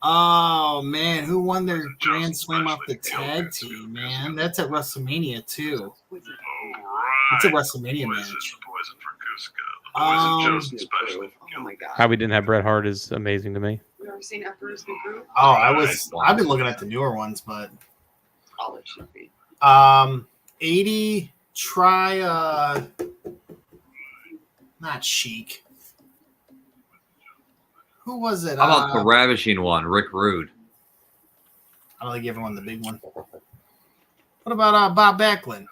Oh man, who won their Grand Slam off the tag team, man? That's at WrestleMania too. It's a WrestleMania match. Oh my god. How we didn't have Bret Hart is amazing to me. You ever seen Emperor's New Groove? I've been looking at the newer ones, but All it should be. 80 try not Chic. Who was it? How about the ravishing one, Rick Rude? I don't think everyone the big one. What about Bob Backlund?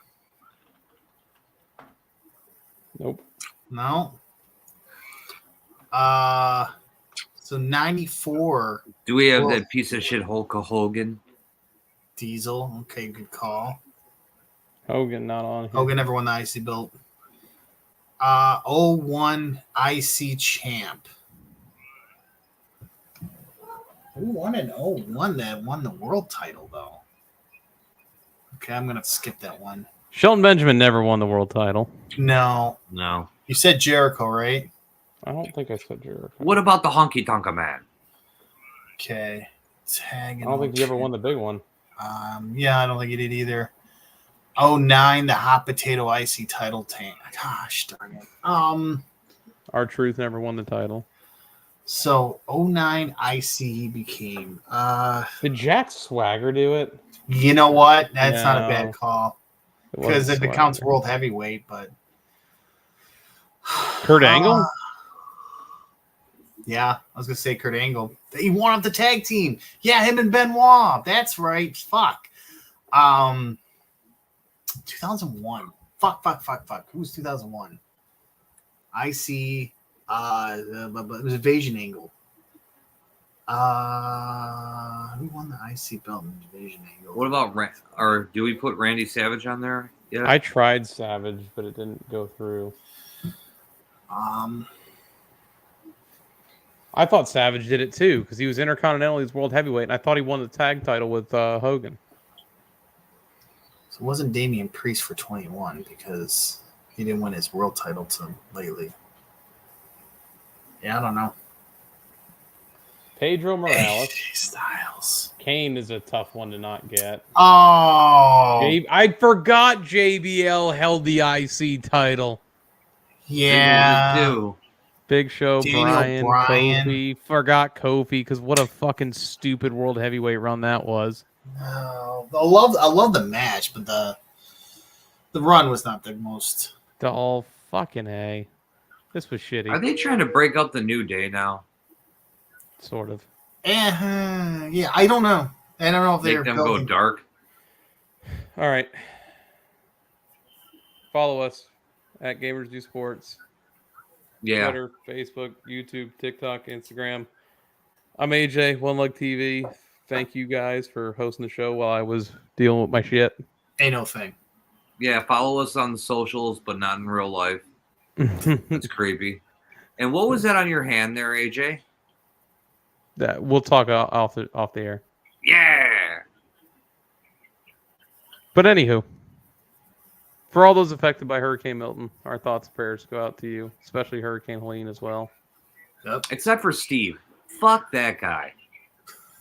Nope. No. So 94 Do we have Well- that piece of shit Hulk Hogan? Diesel. Okay, good call. Hogan not on here. Hogan never won the IC belt. 01 IC champ. Who won an 01 that won the world title though? Okay, I'm gonna skip that one. Shelton Benjamin never won the world title. No. No. You said Jericho, right? I don't think I said Jericho. What about the Honky Tonka Man? Okay. Tag. I don't think he ever won the big one. Yeah, I don't think he did either. 09, the hot potato IC title tank. Gosh darn it. R-Truth never won the title. So 09 IC he became. Did Jack Swagger do it? You know what? That's not a No. bad call. It Because wasn't if it counts Swagger. world heavyweight, but Kurt Angle? Yeah, I was gonna say Kurt Angle. He won off the tag team. Yeah, him and Benoit. That's right. Fuck. 2001. Fuck. Who was 2001? IC. It was Invasion Angle. Who won the IC belt in Invasion Angle? What about or do we put Randy Savage on there? Yeah. I tried Savage, but it didn't go through. I thought Savage did it too because he was Intercontinental, he's World Heavyweight, and I thought he won the tag title with Hogan. So it wasn't Damian Priest for 21 because he didn't win his world title lately. Yeah, I don't know. Pedro Morales. AJ Styles. Kane is a tough one to not get. Oh. I forgot JBL held the IC title. Yeah. Big Show, Daniel Bryan, Kofi. Forgot Kofi because what a fucking stupid world heavyweight run that was. No, I love the match, but the run was not the most. All fucking A. This was shitty. Are they trying to break up the New Day now? Sort of. Yeah, I don't know. I don't know if they're Make them go dark. All right. Follow us at Gamers Do Sports. Yeah. Twitter, Facebook, YouTube, TikTok, Instagram. I'm AJ, One Leg TV. Thank you guys for hosting the show while I was dealing with my shit. Ain't no thing. Yeah, follow us on the socials, but not in real life. It's creepy. And what was that on your hand there, AJ? That we'll talk off the air. Yeah. But anywho, for all those affected by Hurricane Milton, our thoughts and prayers go out to you, especially Hurricane Helene as well. Yep. Except for Steve. Fuck that guy.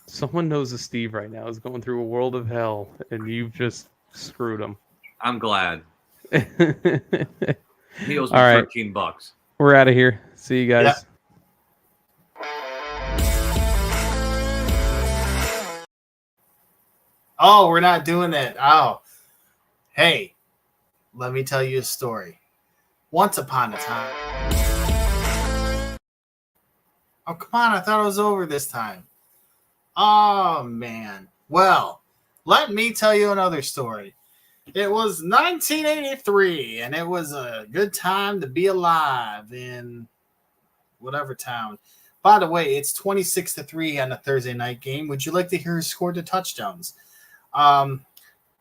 Someone knows that Steve right now is going through a world of hell, and you've just screwed him. I'm glad. All He owes me right. $13. We're out of here. See you guys. Yep. Oh, we're not doing that. Oh. Hey, let me tell you a story. Once upon a time. Oh, come on. I thought it was over this time. Oh, man. Well, let me tell you another story. It was 1983, and it was a good time to be alive in whatever town. By the way, it's 26-3 on a Thursday night game. Would you like to hear who scored the touchdowns?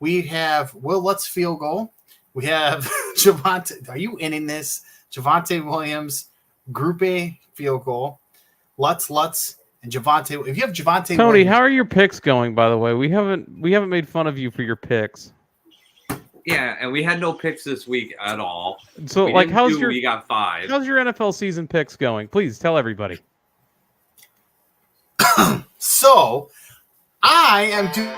We have Will Lutz field goal. We have Javonte. Are you in this? Javonte Williams, Group A field goal. Lutz, and Javonte. If you have Javonte Tony, Williams, how are your picks going? By the way, we haven't made fun of you for your picks. Yeah, and we had no picks this week at all. So, We like, didn't we got 5. how's your NFL season picks going? Please tell everybody. so I am doing